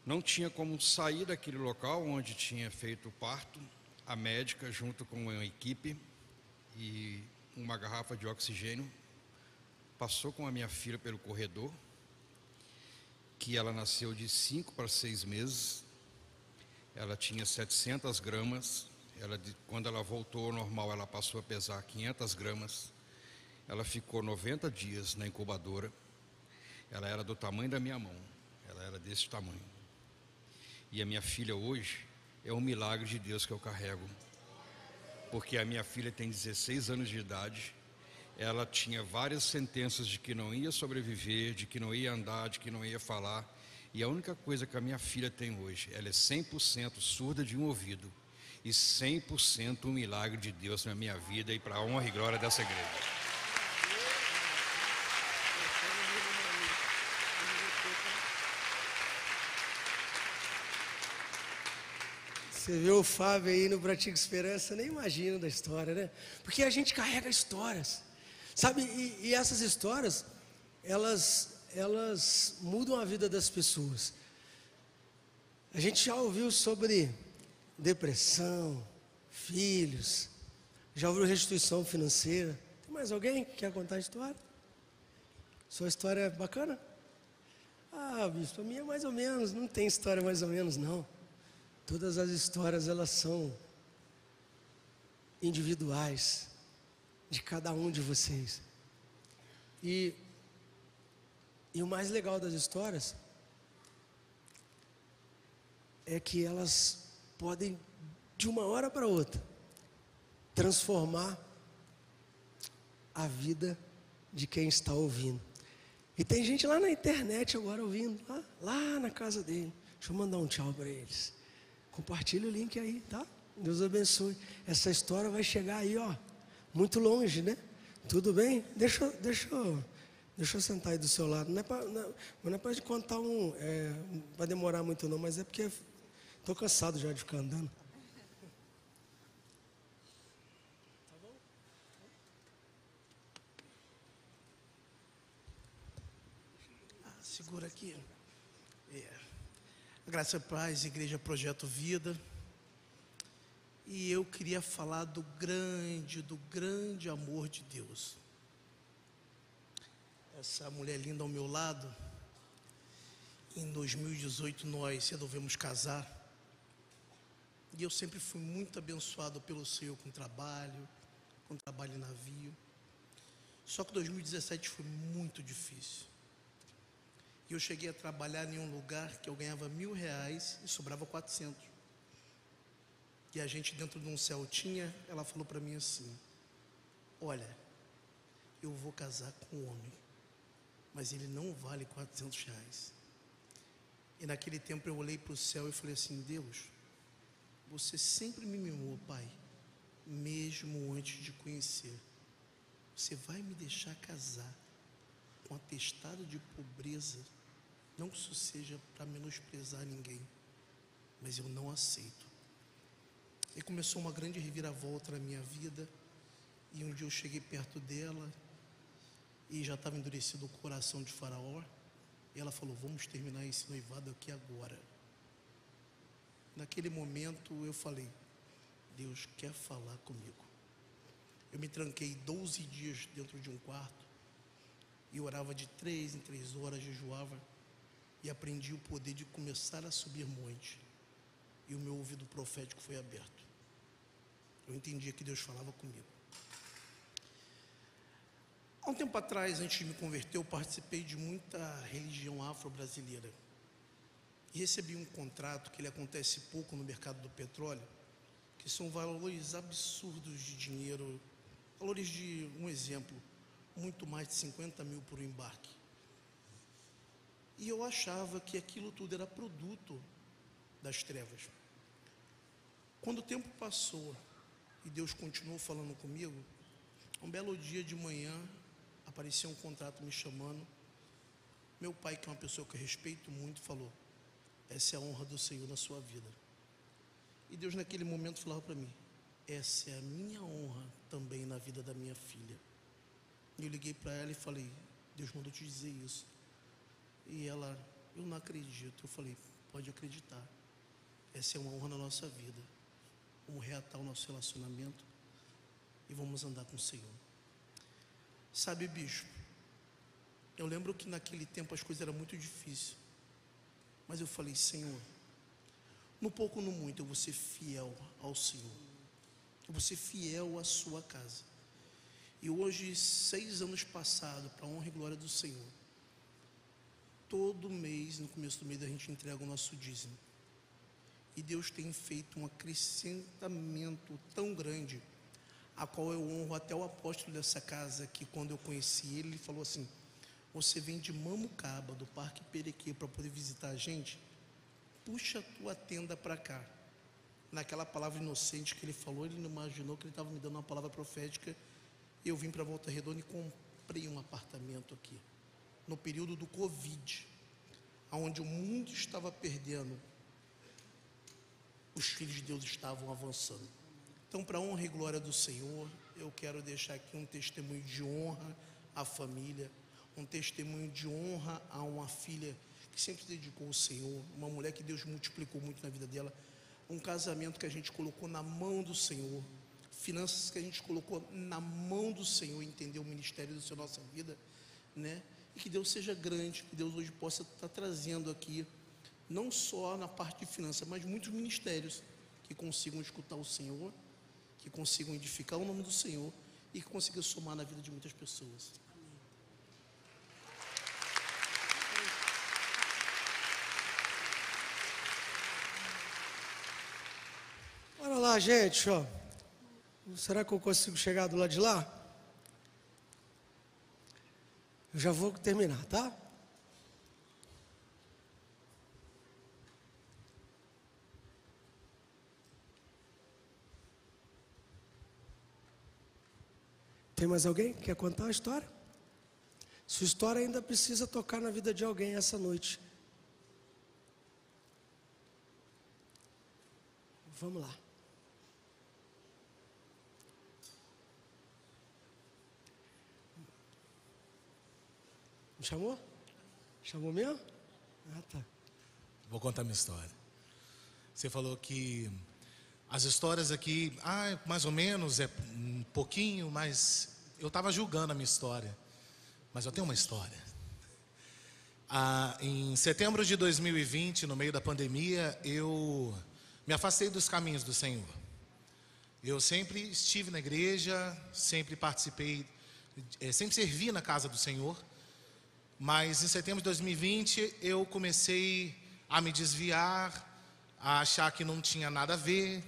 Não tinha como sair daquele local onde tinha feito o parto. A médica, junto com uma equipe e uma garrafa de oxigênio, passou com a minha filha pelo corredor, que ela nasceu de 5 para 6 meses. Ela tinha 700 gramas. Quando ela voltou ao normal, ela passou a pesar 500 gramas. Ela ficou 90 dias na incubadora. Ela era do tamanho da minha mão. Ela era desse tamanho. E a minha filha hoje é um milagre de Deus que eu carrego. Porque a minha filha tem 16 anos de idade. Ela tinha várias sentenças de que não ia sobreviver, de que não ia andar, de que não ia falar. E a única coisa que a minha filha tem hoje, ela é 100% surda de um ouvido. E 100% um milagre de Deus na minha vida e para a honra e glória dessa igreja. Você vê o Fábio aí no Pratica Esperança, nem imagina da história, né? Porque a gente carrega histórias, sabe? E essas histórias, elas mudam a vida das pessoas. A gente já ouviu sobre depressão, filhos, já ouviu restituição financeira. Tem mais alguém que quer contar a história? Sua história é bacana? Ah, bispo, a minha é mais ou menos, não tem história mais ou menos, não. Todas as histórias, elas são individuais, de cada um de vocês. E o mais legal das histórias é que elas podem, de uma hora para outra, transformar a vida de quem está ouvindo. E tem gente lá na internet agora ouvindo, lá na casa dele. Deixa eu mandar um tchau para eles. Compartilha o link aí, tá? Deus abençoe. Essa história vai chegar aí, ó, muito longe, né? Tudo bem? Deixa eu sentar aí do seu lado. Não é para te contar vai demorar muito não, mas é porque estou cansado já de ficar andando. Tá bom? Segura aqui. Graça e paz, Igreja Projeto Vida. E eu queria falar do grande amor de Deus. Essa mulher linda ao meu lado, em 2018 nós resolvemos casar. E eu sempre fui muito abençoado pelo Senhor com trabalho, com trabalho em navio. Só que 2017 foi muito difícil. E eu cheguei a trabalhar em um lugar que eu ganhava R$1.000 e sobrava 400. E a gente dentro de um Celtinha, ela falou para mim assim: olha, eu vou casar com um homem, mas ele não vale R$400. E naquele tempo eu olhei para o céu e falei assim: Deus, você sempre me mimou, Pai, mesmo antes de conhecer. Você vai me deixar casar com atestado de pobreza? Não que isso seja para menosprezar ninguém, mas eu não aceito. E começou uma grande reviravolta na minha vida. E um dia eu cheguei perto dela e já estava endurecido o coração de Faraó. E ela falou: vamos terminar esse noivado aqui agora. Naquele momento eu falei: Deus quer falar comigo. Eu me tranquei 12 dias dentro de um quarto e orava de 3 em 3 horas, jejuava e aprendi o poder de começar a subir monte. E o meu ouvido profético foi aberto. Eu entendia que Deus falava comigo. Há um tempo atrás, antes de me converter, eu participei de muita religião afro-brasileira. E recebi um contrato que ele acontece pouco no mercado do petróleo, que são valores absurdos de dinheiro, valores de, um exemplo, muito mais de 50 mil por embarque. E eu achava que aquilo tudo era produto das trevas. Quando o tempo passou e Deus continuou falando comigo, um belo dia de manhã apareceu um contrato me chamando. Meu pai, que é uma pessoa que eu respeito muito, falou: essa é a honra do Senhor na sua vida. E Deus naquele momento falava para mim: essa é a minha honra também na vida da minha filha. E eu liguei para ela e falei: Deus mandou te dizer isso. E ela: eu não acredito. Eu falei: pode acreditar, essa é uma honra na nossa vida. Vamos reatar o nosso relacionamento e vamos andar com o Senhor. Sabe, bispo, eu lembro que naquele tempo as coisas eram muito difíceis, mas eu falei: Senhor, no pouco ou no muito eu vou ser fiel ao Senhor, eu vou ser fiel à sua casa. E hoje, 6 anos passados, para a honra e glória do Senhor, todo mês, no começo do mês, a gente entrega o nosso dízimo. E Deus tem feito um acrescentamento tão grande, a qual eu honro até o apóstolo dessa casa, que quando eu conheci ele, ele falou assim: você vem de Mamucaba, do Parque Perequê, para poder visitar a gente? Puxa a tua tenda para cá. Naquela palavra inocente que ele falou, ele não imaginou que ele estava me dando uma palavra profética. E eu vim para Volta Redonda e comprei um apartamento aqui, no período do Covid, onde o mundo estava perdendo, os filhos de Deus estavam avançando. Então, para a honra e glória do Senhor, eu quero deixar aqui um testemunho de honra à família, um testemunho de honra a uma filha que sempre se dedicou ao Senhor, uma mulher que Deus multiplicou muito na vida dela, um casamento que a gente colocou na mão do Senhor, finanças que a gente colocou na mão do Senhor, entendeu o ministério do Senhor na nossa vida, né? E que Deus seja grande, que Deus hoje possa estar trazendo aqui, não só na parte de finanças, mas muitos ministérios que consigam escutar o Senhor, que consigam edificar o nome do Senhor e que consigam somar na vida de muitas pessoas. Bora lá, gente, ó. Será que eu consigo chegar do lado de lá? Eu já vou terminar, tá? Tem mais alguém que quer contar a história? Sua história ainda precisa tocar na vida de alguém essa noite. Vamos lá. Me chamou? Chamou mesmo? Ah, tá. Vou contar minha história. Você falou que as histórias aqui, mais ou menos, é um pouquinho, mas eu estava julgando a minha história. Mas eu tenho uma história. Em setembro de 2020, no meio da pandemia, eu me afastei dos caminhos do Senhor. Eu sempre estive na igreja, sempre participei, sempre servi na casa do Senhor. Mas em setembro de 2020 eu comecei a me desviar, a achar que não tinha nada a ver,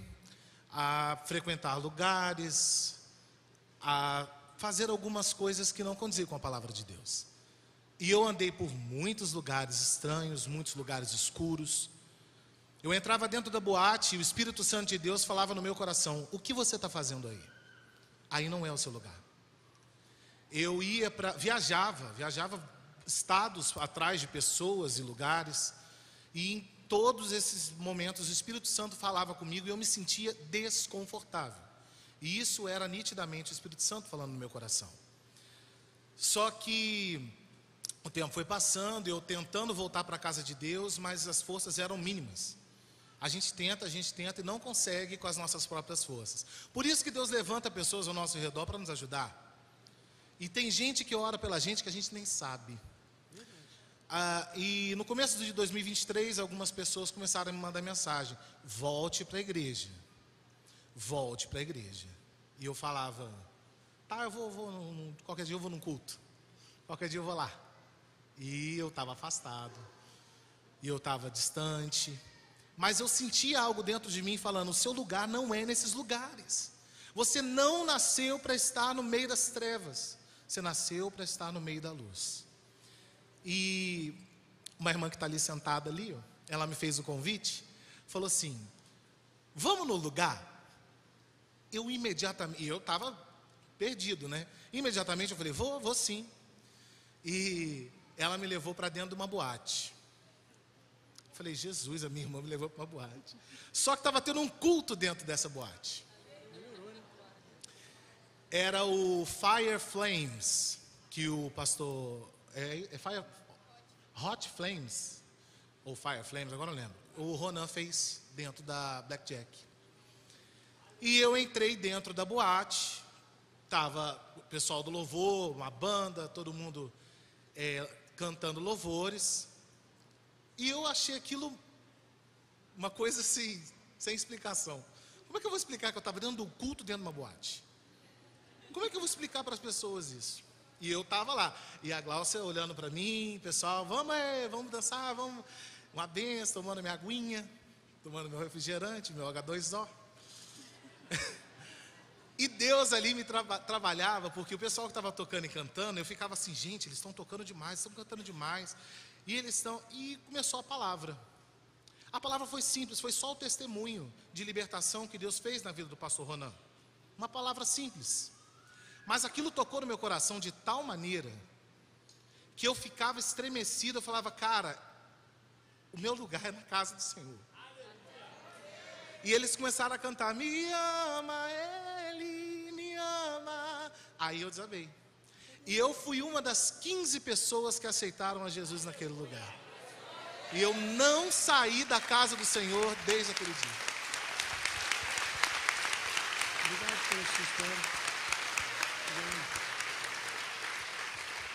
a frequentar lugares, a fazer algumas coisas que não condiziam com a palavra de Deus. E eu andei por muitos lugares estranhos, muitos lugares escuros. Eu entrava dentro da boate e o Espírito Santo de Deus falava no meu coração: o que você está fazendo aí? Aí não é o seu lugar. Eu viajava estados atrás de pessoas e lugares, e em todos esses momentos o Espírito Santo falava comigo e eu me sentia desconfortável. E isso era nitidamente o Espírito Santo falando no meu coração. Só que o tempo foi passando, eu tentando voltar para a casa de Deus, mas as forças eram mínimas. A gente tenta e não consegue com as nossas próprias forças. Por isso que Deus levanta pessoas ao nosso redor para nos ajudar. E tem gente que ora pela gente que a gente nem sabe. E no começo de 2023, algumas pessoas começaram a me mandar mensagem: volte para a igreja. Volte para a igreja. E eu falava: tá, eu vou qualquer dia eu vou num culto. Qualquer dia eu vou lá. E eu estava afastado. E eu estava distante. Mas eu sentia algo dentro de mim falando: o seu lugar não é nesses lugares. Você não nasceu para estar no meio das trevas. Você nasceu para estar no meio da luz. E uma irmã que está ali sentada ali, ó, ela me fez o convite, falou assim: vamos no lugar? Eu imediatamente, eu estava perdido, né? Imediatamente eu falei: vou sim. E ela me levou para dentro de uma boate. Falei: Jesus, a minha irmã me levou para uma boate. Só que estava tendo um culto dentro dessa boate. Era o Fire Flames, que o pastor... Hot Flames, ou Fire Flames, agora não lembro. O Ronan fez dentro da Blackjack. E eu entrei dentro da boate, estava o pessoal do louvor, uma banda, todo mundo cantando louvores. E eu achei aquilo uma coisa assim, sem explicação. Como é que eu vou explicar que eu estava dentro do culto, dentro de uma boate? Como é que eu vou explicar para as pessoas isso? E eu estava lá, e a Glaucia olhando para mim: pessoal, vamos dançar, vamos. Uma benção, tomando minha aguinha, tomando meu refrigerante, meu H2O. E Deus ali me trabalhava, porque o pessoal que estava tocando e cantando, eu ficava assim: gente, eles estão tocando demais, estão cantando demais. E começou a palavra. A palavra foi simples, foi só o testemunho de libertação que Deus fez na vida do pastor Ronan. Uma palavra simples. Mas aquilo tocou no meu coração de tal maneira que eu ficava estremecido. Eu falava: cara, o meu lugar é na casa do Senhor. E eles começaram a cantar: me ama, Ele me ama. Aí eu desabei. E eu fui uma das 15 pessoas que aceitaram a Jesus naquele lugar. E eu não saí da casa do Senhor desde aquele dia. Obrigado pela sua história.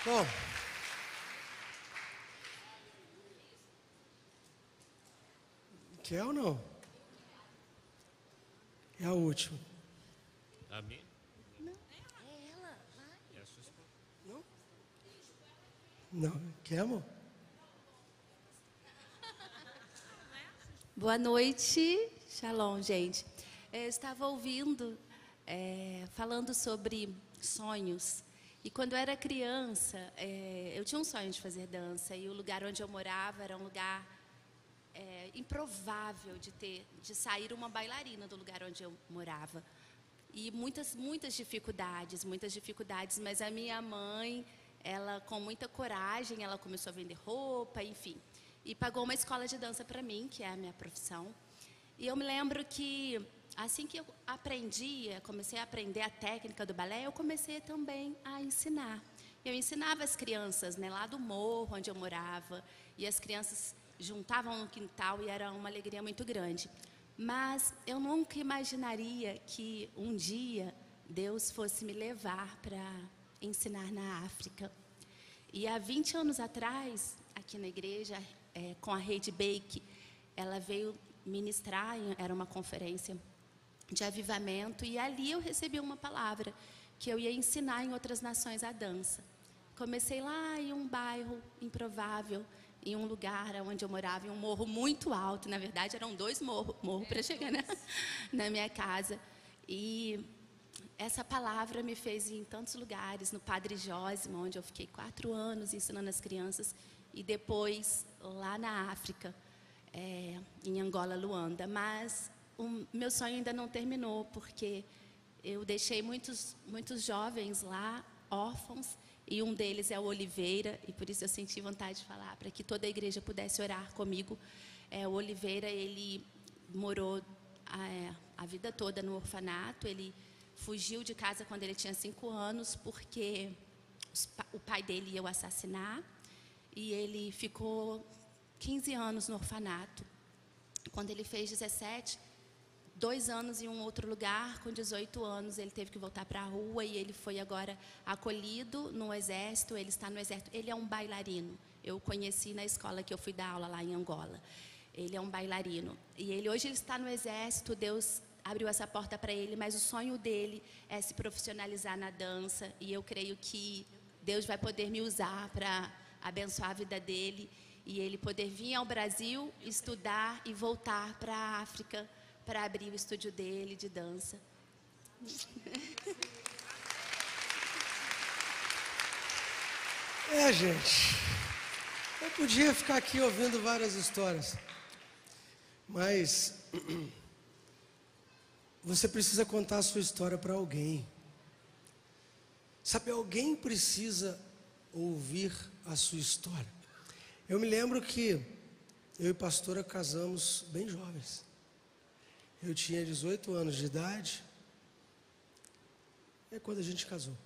Bom, quer ou não? É a última. A minha? Não, é ela. Vai. É a sua esposa. Não? Não. Quer, amor? Boa noite. Shalom, gente. Eu estava ouvindo, falando sobre sonhos. E quando eu era criança, eu tinha um sonho de fazer dança. E o lugar onde eu morava era um lugar improvável de sair uma bailarina do lugar onde eu morava. E muitas dificuldades, mas a minha mãe, ela com muita coragem, ela começou a vender roupa, enfim. E pagou uma escola de dança para mim, que é a minha profissão. E eu me lembro que assim que eu comecei a aprender a técnica do balé, eu comecei também a ensinar. Eu ensinava as crianças, né, lá do morro onde eu morava, e as crianças juntavam no quintal e era uma alegria muito grande. Mas eu nunca imaginaria que um dia Deus fosse me levar para ensinar na África. E há 20 anos atrás, aqui na igreja, com a Rede Bake, ela veio ministrar, era uma conferência de avivamento, e ali eu recebi uma palavra que eu ia ensinar em outras nações a dança. Comecei lá em um bairro improvável, em um lugar onde eu morava, em um morro muito alto. Na verdade, eram 2 morros para chegar na minha casa. E essa palavra me fez ir em tantos lugares, no Padre Jósimo, onde eu fiquei 4 anos ensinando as crianças, e depois lá na África, em Angola, Luanda. Mas o meu sonho ainda não terminou, porque eu deixei muitos jovens lá, órfãos, e um deles é o Oliveira, e por isso eu senti vontade de falar, para que toda a igreja pudesse orar comigo. O Oliveira, ele morou a vida toda no orfanato. Ele fugiu de casa quando ele tinha 5 anos, porque o pai dele ia o assassinar, e ele ficou 15 anos no orfanato. Quando ele fez 17, 2 anos em um outro lugar, com 18 anos ele teve que voltar para a rua, e ele foi agora acolhido no exército. Ele está no exército, ele é um bailarino. Eu o conheci na escola que eu fui dar aula lá em Angola. Ele é um bailarino, e hoje ele está no exército. Deus abriu essa porta para ele, mas o sonho dele é se profissionalizar na dança, e eu creio que Deus vai poder me usar para abençoar a vida dele, e ele poder vir ao Brasil, estudar e voltar para a África, para abrir o estúdio dele de dança. Gente, eu podia ficar aqui ouvindo várias histórias, mas você precisa contar a sua história para alguém. Sabe, alguém precisa ouvir a sua história. Eu me lembro que eu e pastora casamos bem jovens. Eu tinha 18 anos de idade, quando a gente casou.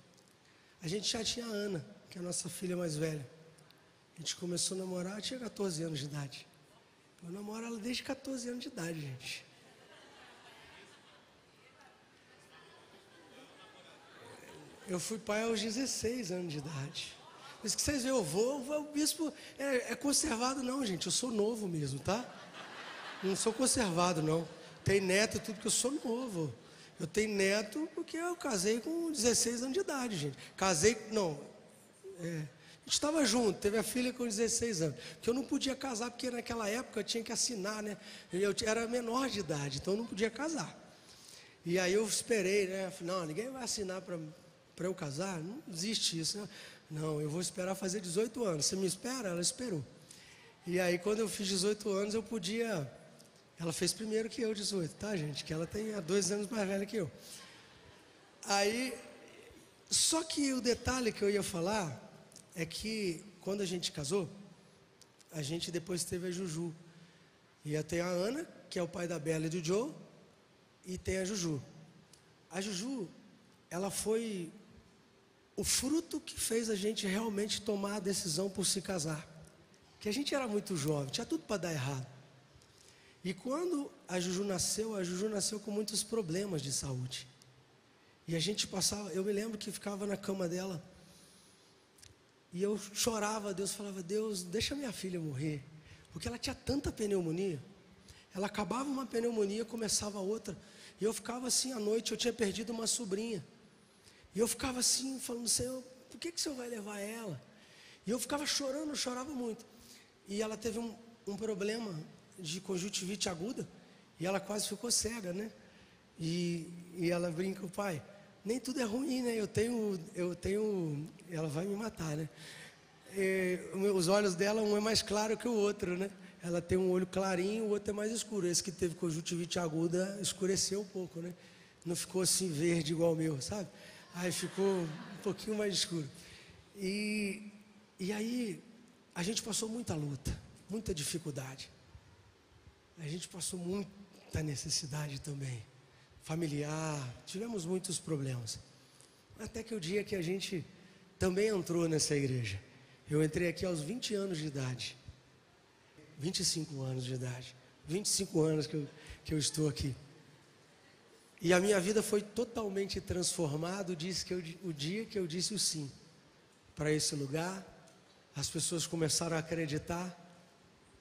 A gente já tinha a Ana, que é a nossa filha mais velha. A gente começou a namorar, eu tinha 14 anos de idade. Eu namoro ela desde 14 anos de idade, gente. Eu fui pai aos 16 anos de idade. Por isso que vocês veem, o bispo é conservado não, gente. Eu sou novo mesmo, tá? Não sou conservado, não. Tem neto e tudo, porque eu sou novo. Eu tenho neto porque eu casei com 16 anos de idade, gente. A gente estava junto, teve a filha com 16 anos. Porque eu não podia casar, porque naquela época eu tinha que assinar, né? Eu era menor de idade, então eu não podia casar. E aí eu esperei, né? Falei, não, ninguém vai assinar para eu casar? Não existe isso, né? Não, eu vou esperar fazer 18 anos. Você me espera? Ela esperou. E aí quando eu fiz 18 anos eu podia... Ela fez primeiro que eu, 18, tá, gente? Que ela tem 2 anos mais velha que eu. Aí, só que o detalhe que eu ia falar é que quando a gente casou, a gente depois teve a Juju. E tem a Ana, que é o pai da Bela e do Joe, e tem a Juju. A Juju, ela foi o fruto que fez a gente realmente tomar a decisão por se casar. Porque a gente era muito jovem, tinha tudo para dar errado. E quando a Juju nasceu com muitos problemas de saúde. E a gente passava, eu me lembro que ficava na cama dela, e eu chorava a Deus, falava, Deus, deixa minha filha morrer. Porque ela tinha tanta pneumonia. Ela acabava uma pneumonia, começava outra. E eu ficava assim à noite, eu tinha perdido uma sobrinha. E eu ficava assim, falando, Senhor, por que o Senhor vai levar ela? E eu ficava chorando, eu chorava muito. E ela teve um problema de conjuntivite aguda, e ela quase ficou cega, né? E ela brinca, pai, nem tudo é ruim, né? Eu tenho, ela vai me matar, né? Os olhos dela, um é mais claro que o outro, né? Ela tem um olho clarinho, o outro é mais escuro. Esse que teve conjuntivite aguda escureceu um pouco, né? Não ficou assim verde igual o meu, sabe? Aí ficou um pouquinho mais escuro. E aí a gente passou muita luta, muita dificuldade. A gente passou muita necessidade também, familiar, tivemos muitos problemas. Até que o dia que a gente também entrou nessa igreja. Eu entrei aqui aos 20 anos de idade. 25 anos de idade. 25 anos que eu estou aqui. E a minha vida foi totalmente transformada o dia que eu disse o sim para esse lugar. As pessoas começaram a acreditar.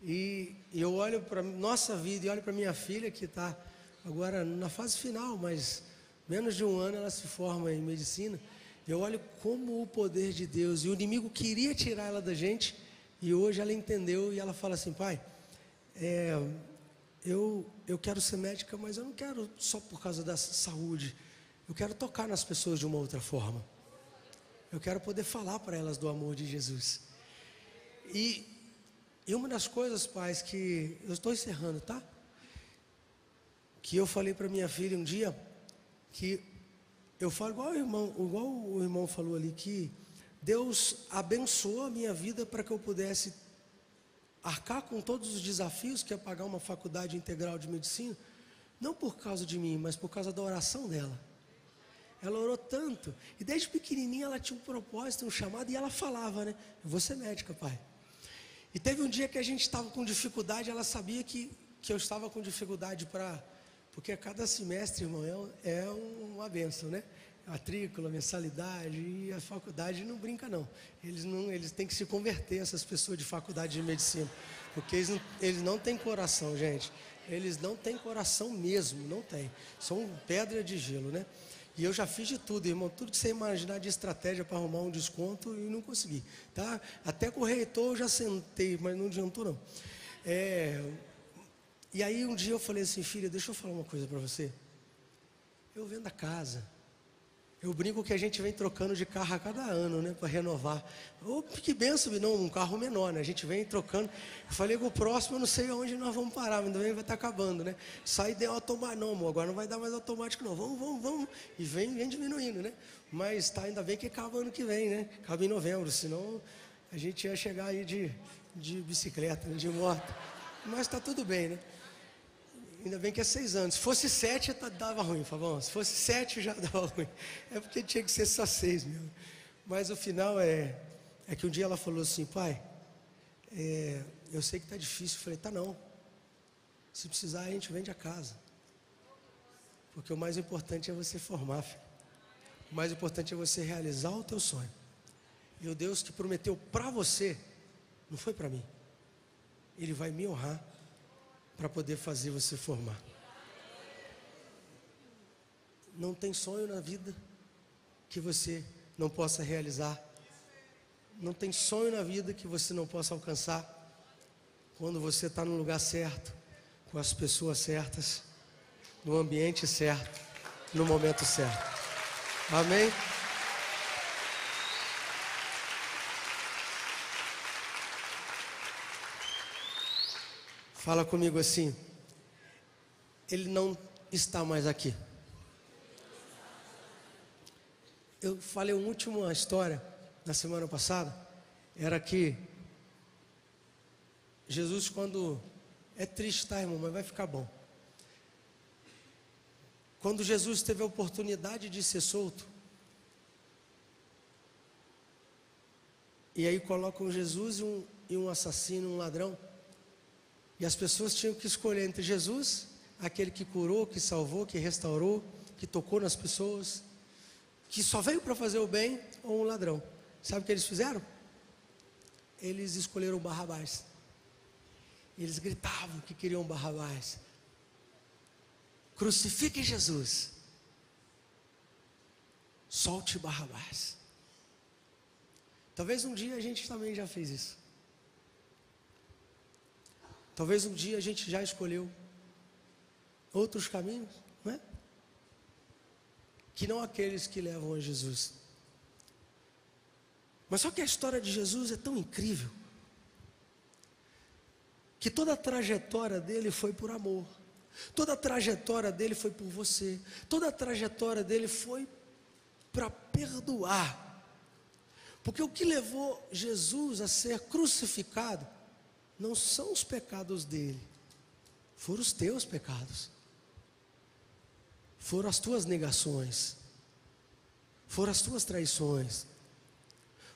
E eu olho para nossa vida e olho para minha filha que está agora na fase final, mas menos de um ano ela se forma em medicina. Eu olho como o poder de Deus, e o inimigo queria tirar ela da gente, e hoje ela entendeu e ela fala assim: pai, eu quero ser médica, mas eu não quero só por causa da saúde, eu quero tocar nas pessoas de uma outra forma, eu quero poder falar para elas do amor de Jesus. E uma das coisas, pais, que eu estou encerrando, tá? Que eu falei para minha filha um dia, que eu falo igual o irmão falou ali, que Deus abençoou a minha vida para que eu pudesse arcar com todos os desafios que é pagar uma faculdade integral de medicina, não por causa de mim, mas por causa da oração dela. Ela orou tanto, e desde pequenininha ela tinha um propósito, um chamado, e ela falava, né? Eu vou ser médica, pai. E teve um dia que a gente estava com dificuldade, ela sabia que eu estava com dificuldade porque a cada semestre, irmão, é uma bênção, né? Matrícula, mensalidade, e a faculdade não brinca não. Eles têm que se converter, essas pessoas de faculdade de medicina, porque eles não têm coração, gente. Eles não têm coração mesmo, não tem. São pedra de gelo, né? E eu já fiz de tudo, irmão, tudo que você imaginar de estratégia para arrumar um desconto, e não consegui, tá? Até com o reitor eu já sentei, mas não adiantou não. E aí um dia eu falei assim: filha, deixa eu falar uma coisa para você. Eu vendo a casa. Eu brinco que a gente vem trocando de carro a cada ano, né, para renovar. Ô, que benção, não, um carro menor, né? A gente vem trocando. Eu falei que o próximo eu não sei onde nós vamos parar, mas também vai estar acabando, né? Sai de automático, não, amor, agora não vai dar mais automático, não. Vamos. E vem diminuindo, né? Mas tá, ainda bem que acaba ano que vem, né? Acaba em novembro, senão a gente ia chegar aí de bicicleta, de moto. Mas está tudo bem, né? Ainda bem que é 6 anos. Se fosse 7, dava ruim, Fabão. Se fosse 7, já dava ruim. É porque tinha que ser só 6 mesmo. Mas o final é que um dia ela falou assim: pai, eu sei que está difícil. Eu falei: tá não. Se precisar, a gente vende a casa. Porque o mais importante é você formar, filho. O mais importante é você realizar o teu sonho. E o Deus que prometeu para você, não foi para mim. Ele vai me honrar para poder fazer você formar. Não tem sonho na vida que você não possa realizar. Não tem sonho na vida que você não possa alcançar quando você está no lugar certo, com as pessoas certas, no ambiente certo, no momento certo. Amém? Fala comigo assim: ele não está mais aqui. Eu falei uma última história na semana passada, era que Jesus, quando é triste, tá, irmão, mas vai ficar bom. Quando Jesus teve a oportunidade de ser solto, e aí colocam Jesus e um assassino, um ladrão. E as pessoas tinham que escolher entre Jesus, aquele que curou, que salvou, que restaurou, que tocou nas pessoas, que só veio para fazer o bem, ou um ladrão. Sabe o que eles fizeram? Eles escolheram Barrabás. Eles gritavam que queriam Barrabás. Crucifique Jesus. Solte Barrabás. Talvez um dia a gente também já fez isso. Talvez um dia a gente já escolheu outros caminhos, não é? Que não aqueles que levam a Jesus. Mas só que a história de Jesus é tão incrível, que toda a trajetória dele foi por amor. Toda a trajetória dele foi por você. Toda a trajetória dele foi para perdoar. Porque o que levou Jesus a ser crucificado não são os pecados dele, foram os teus pecados, foram as tuas negações, foram as tuas traições,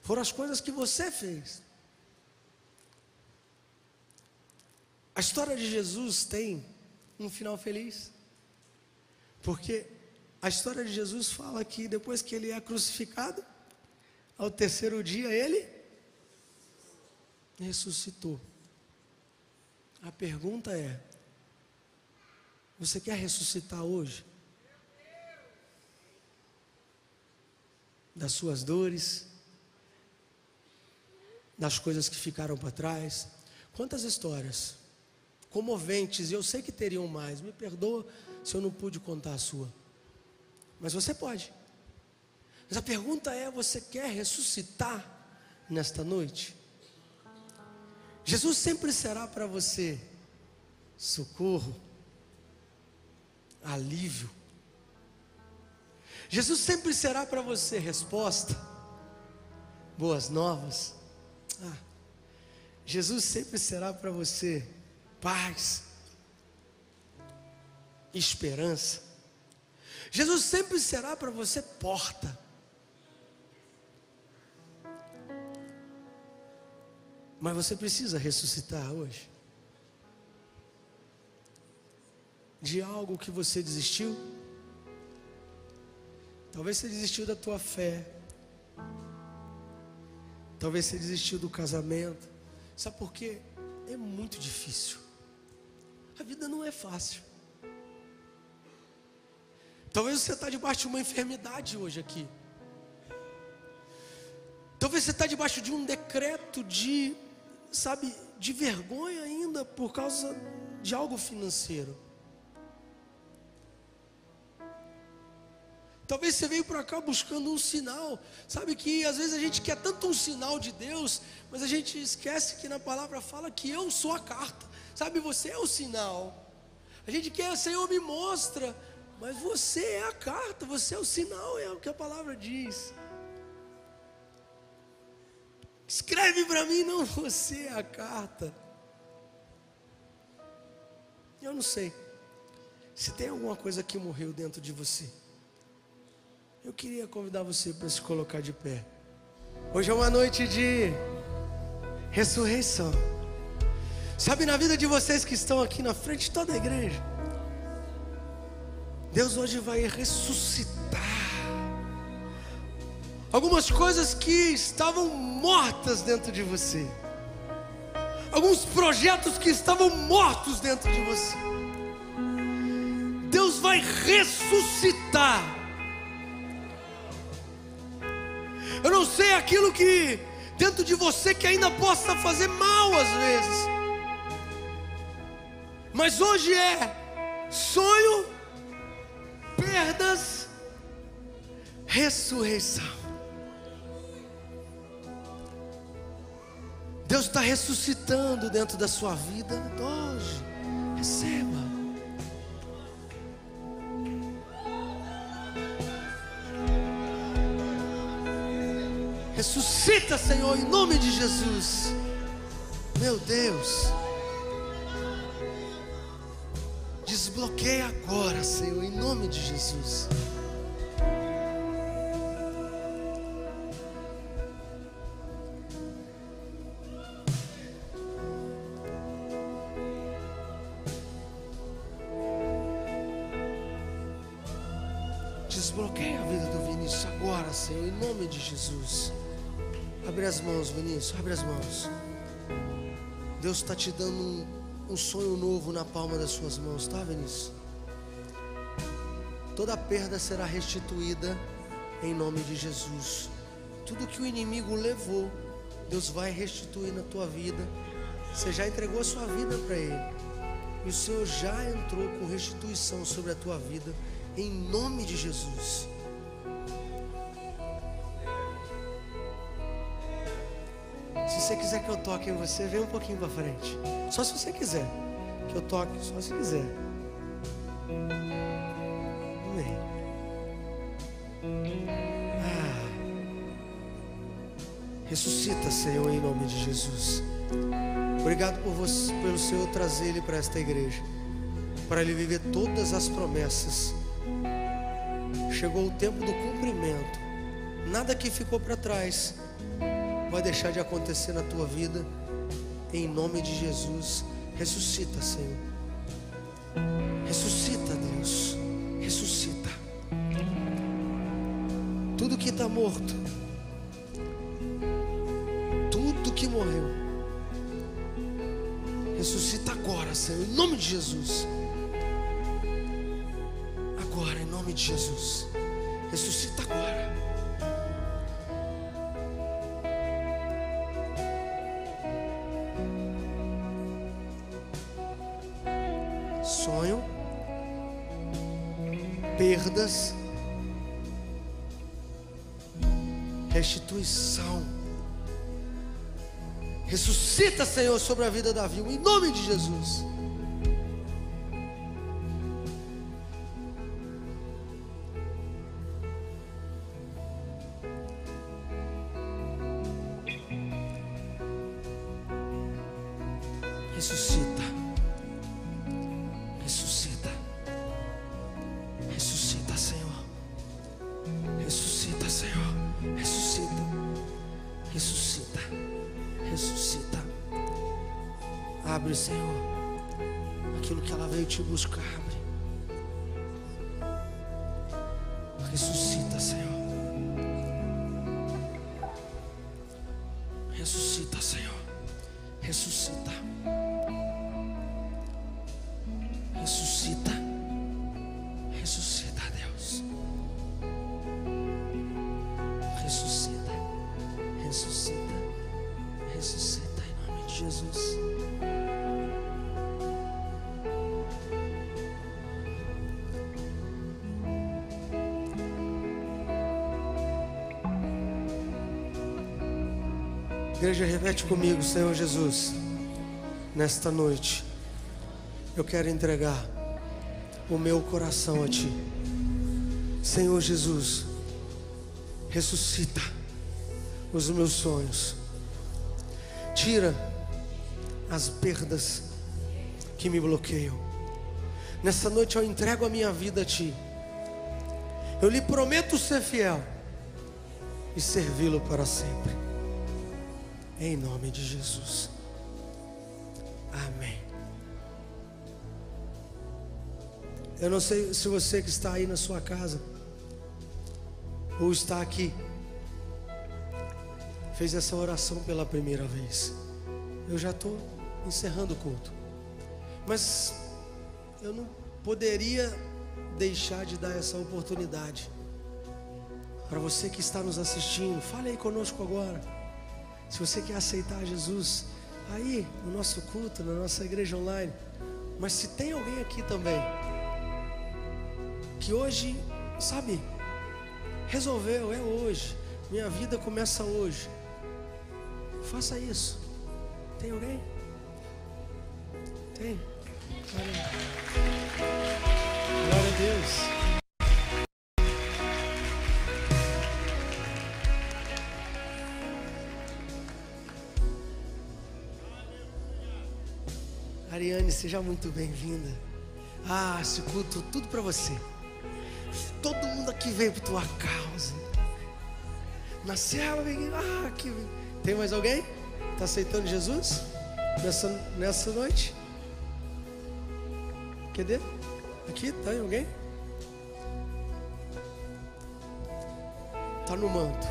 foram as coisas que você fez. A história de Jesus tem um final feliz, porque a história de Jesus fala que depois que ele é crucificado, ao terceiro dia ele ressuscitou. A pergunta é: Você quer ressuscitar hoje? Das suas dores, das coisas que ficaram para trás. Quantas histórias comoventes, e eu sei que teriam mais. Me perdoa se eu não pude contar a sua. Mas você pode. Mas a pergunta é: você quer ressuscitar nesta noite? Jesus sempre será para você socorro, alívio. Jesus sempre será para você resposta, boas novas. Jesus sempre será para você paz, esperança. Jesus sempre será para você porta. Mas você precisa ressuscitar hoje de algo que você desistiu. Talvez você desistiu da tua fé. Talvez você desistiu do casamento. Sabe por quê? É muito difícil. A vida não é fácil. Talvez você está debaixo de uma enfermidade hoje aqui. Talvez você está debaixo de um decreto de vergonha ainda por causa de algo financeiro. Talvez você veio para cá buscando um sinal. Sabe que às vezes a gente quer tanto um sinal de Deus, mas a gente esquece que na palavra fala que eu sou a carta. Sabe, você é o sinal. A gente quer, Senhor, me mostra, mas você é a carta, você é o sinal, é o que a palavra diz. Escreve para mim, não, você é a carta. Eu não sei se tem alguma coisa que morreu dentro de você. Eu queria convidar você para se colocar de pé. Hoje é uma noite de ressurreição. Sabe, na vida de vocês que estão aqui na frente de toda a igreja, Deus hoje vai ressuscitar algumas coisas que estavam mortas dentro de você, alguns projetos que estavam mortos dentro de você. Deus vai ressuscitar. Eu não sei aquilo que dentro de você que ainda possa fazer mal às vezes, mas hoje é sonho, perdas, ressurreição. Deus está ressuscitando dentro da sua vida hoje. Receba. Ressuscita, Senhor, em nome de Jesus. Meu Deus, desbloqueia agora, Senhor, em nome de Jesus. Desbloqueia a vida do Vinícius agora, Senhor, em nome de Jesus. Abre as mãos, Vinícius, abre as mãos. Deus está te dando um sonho novo na palma das suas mãos, tá, Vinícius? Toda perda será restituída em nome de Jesus. Tudo que o inimigo levou, Deus vai restituir na tua vida. Você já entregou a sua vida para Ele, e o Senhor já entrou com restituição sobre a tua vida, em nome de Jesus. Se você quiser que eu toque em você, vem um pouquinho para frente. Só se você quiser que eu toque, só se quiser. Amém. Ressuscita, Senhor, em nome de Jesus. Obrigado por você, pelo Senhor trazer Ele para esta igreja, para Ele viver todas as promessas. Chegou o tempo do cumprimento. Nada que ficou para trás vai deixar de acontecer na tua vida, em nome de Jesus. Ressuscita, Senhor. Ressuscita, Deus. Ressuscita. Tudo que está morto, tudo que morreu, ressuscita agora, Senhor, em nome de Jesus. nome de Jesus. Ressuscita agora. Sonho, perdas, restituição. Ressuscita, Senhor, sobre a vida da Davi, em nome de Jesus. Ressuscita. Ressuscita. Ressuscita, Senhor. Ressuscita, Senhor. Ressuscita. Ressuscita. Ressuscita. Abre, Senhor, aquilo que ela veio te buscar. Abre. Ressuscita, Senhor. Ressuscita, Senhor. Ressuscita. Ressuscita. Ressuscita, Deus. Ressuscita. Ressuscita. Ressuscita em nome de Jesus. Igreja, repete comigo: Senhor Jesus, nesta noite eu quero entregar o meu coração a Ti. Senhor Jesus, ressuscita os meus sonhos, tira as perdas que me bloqueiam. Nessa noite eu entrego a minha vida a Ti. Eu lhe prometo ser fiel e servi-lo para sempre. Em nome de Jesus. Amém. Eu não sei se você que está aí na sua casa ou está aqui fez essa oração pela primeira vez. Eu já estou encerrando o culto, mas eu não poderia deixar de dar essa oportunidade para você que está nos assistindo. Fale aí conosco agora. Se você quer aceitar Jesus aí no nosso culto, na nossa igreja online. Mas se tem alguém aqui também que hoje, sabe, resolveu, é hoje, minha vida começa hoje, faça isso. Tem alguém? Tem? Glória a Deus. Ariane, seja muito bem-vinda. Esse culto, tudo para você. Todo mundo aqui veio por tua causa. Nasceu, aqui. Tem mais alguém? Está aceitando Jesus? Nessa noite? Cadê? Aqui, tem alguém? Está no manto.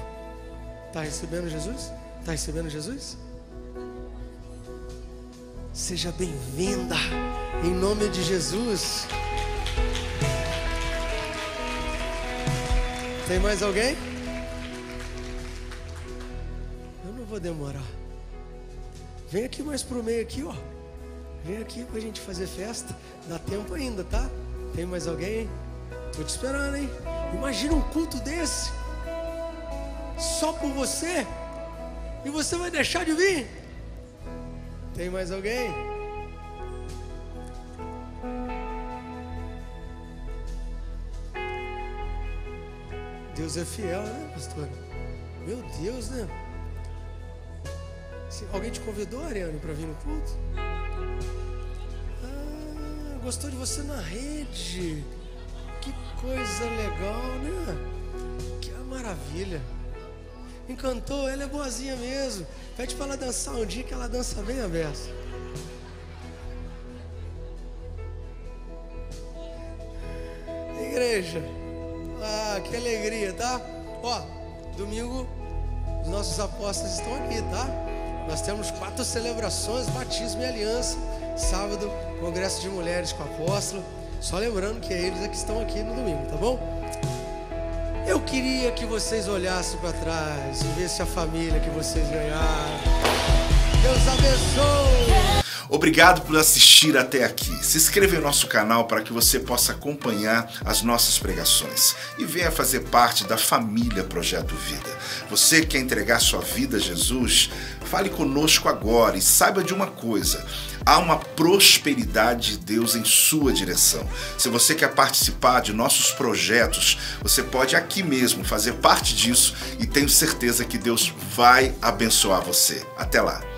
Está recebendo Jesus? Está recebendo Jesus? Seja bem-vinda, em nome de Jesus. Tem mais alguém? Eu não vou demorar. Vem aqui mais pro meio aqui, ó. Vem aqui pra gente fazer festa. Dá tempo ainda, tá? Tem mais alguém, hein? Tô te esperando, hein? Imagina um culto desse só por você, e você vai deixar de vir? Tem mais alguém? Deus é fiel, né, pastor? Meu Deus, né? Alguém te convidou, Ariane, para vir no culto? Gostou de você na rede? Que coisa legal, né? Que maravilha. Encantou, ela é boazinha mesmo. Pede para ela dançar um dia, que ela dança bem a beça. Igreja, que alegria, tá? Ó, domingo os nossos apóstolos estão aqui, tá? Nós temos 4 celebrações: batismo e aliança. Sábado, congresso de mulheres com o apóstolo. Só lembrando que eles é que estão aqui no domingo, tá bom? Eu queria que vocês olhassem para trás e vissem a família que vocês ganharam. Deus abençoe! Obrigado por assistir até aqui. Se inscreva em nosso canal para que você possa acompanhar as nossas pregações e venha fazer parte da família Projeto Vida. Você que quer entregar sua vida a Jesus, fale conosco agora e saiba de uma coisa: há uma prosperidade de Deus em sua direção. Se você quer participar de nossos projetos, você pode aqui mesmo fazer parte disso e tenho certeza que Deus vai abençoar você. Até lá!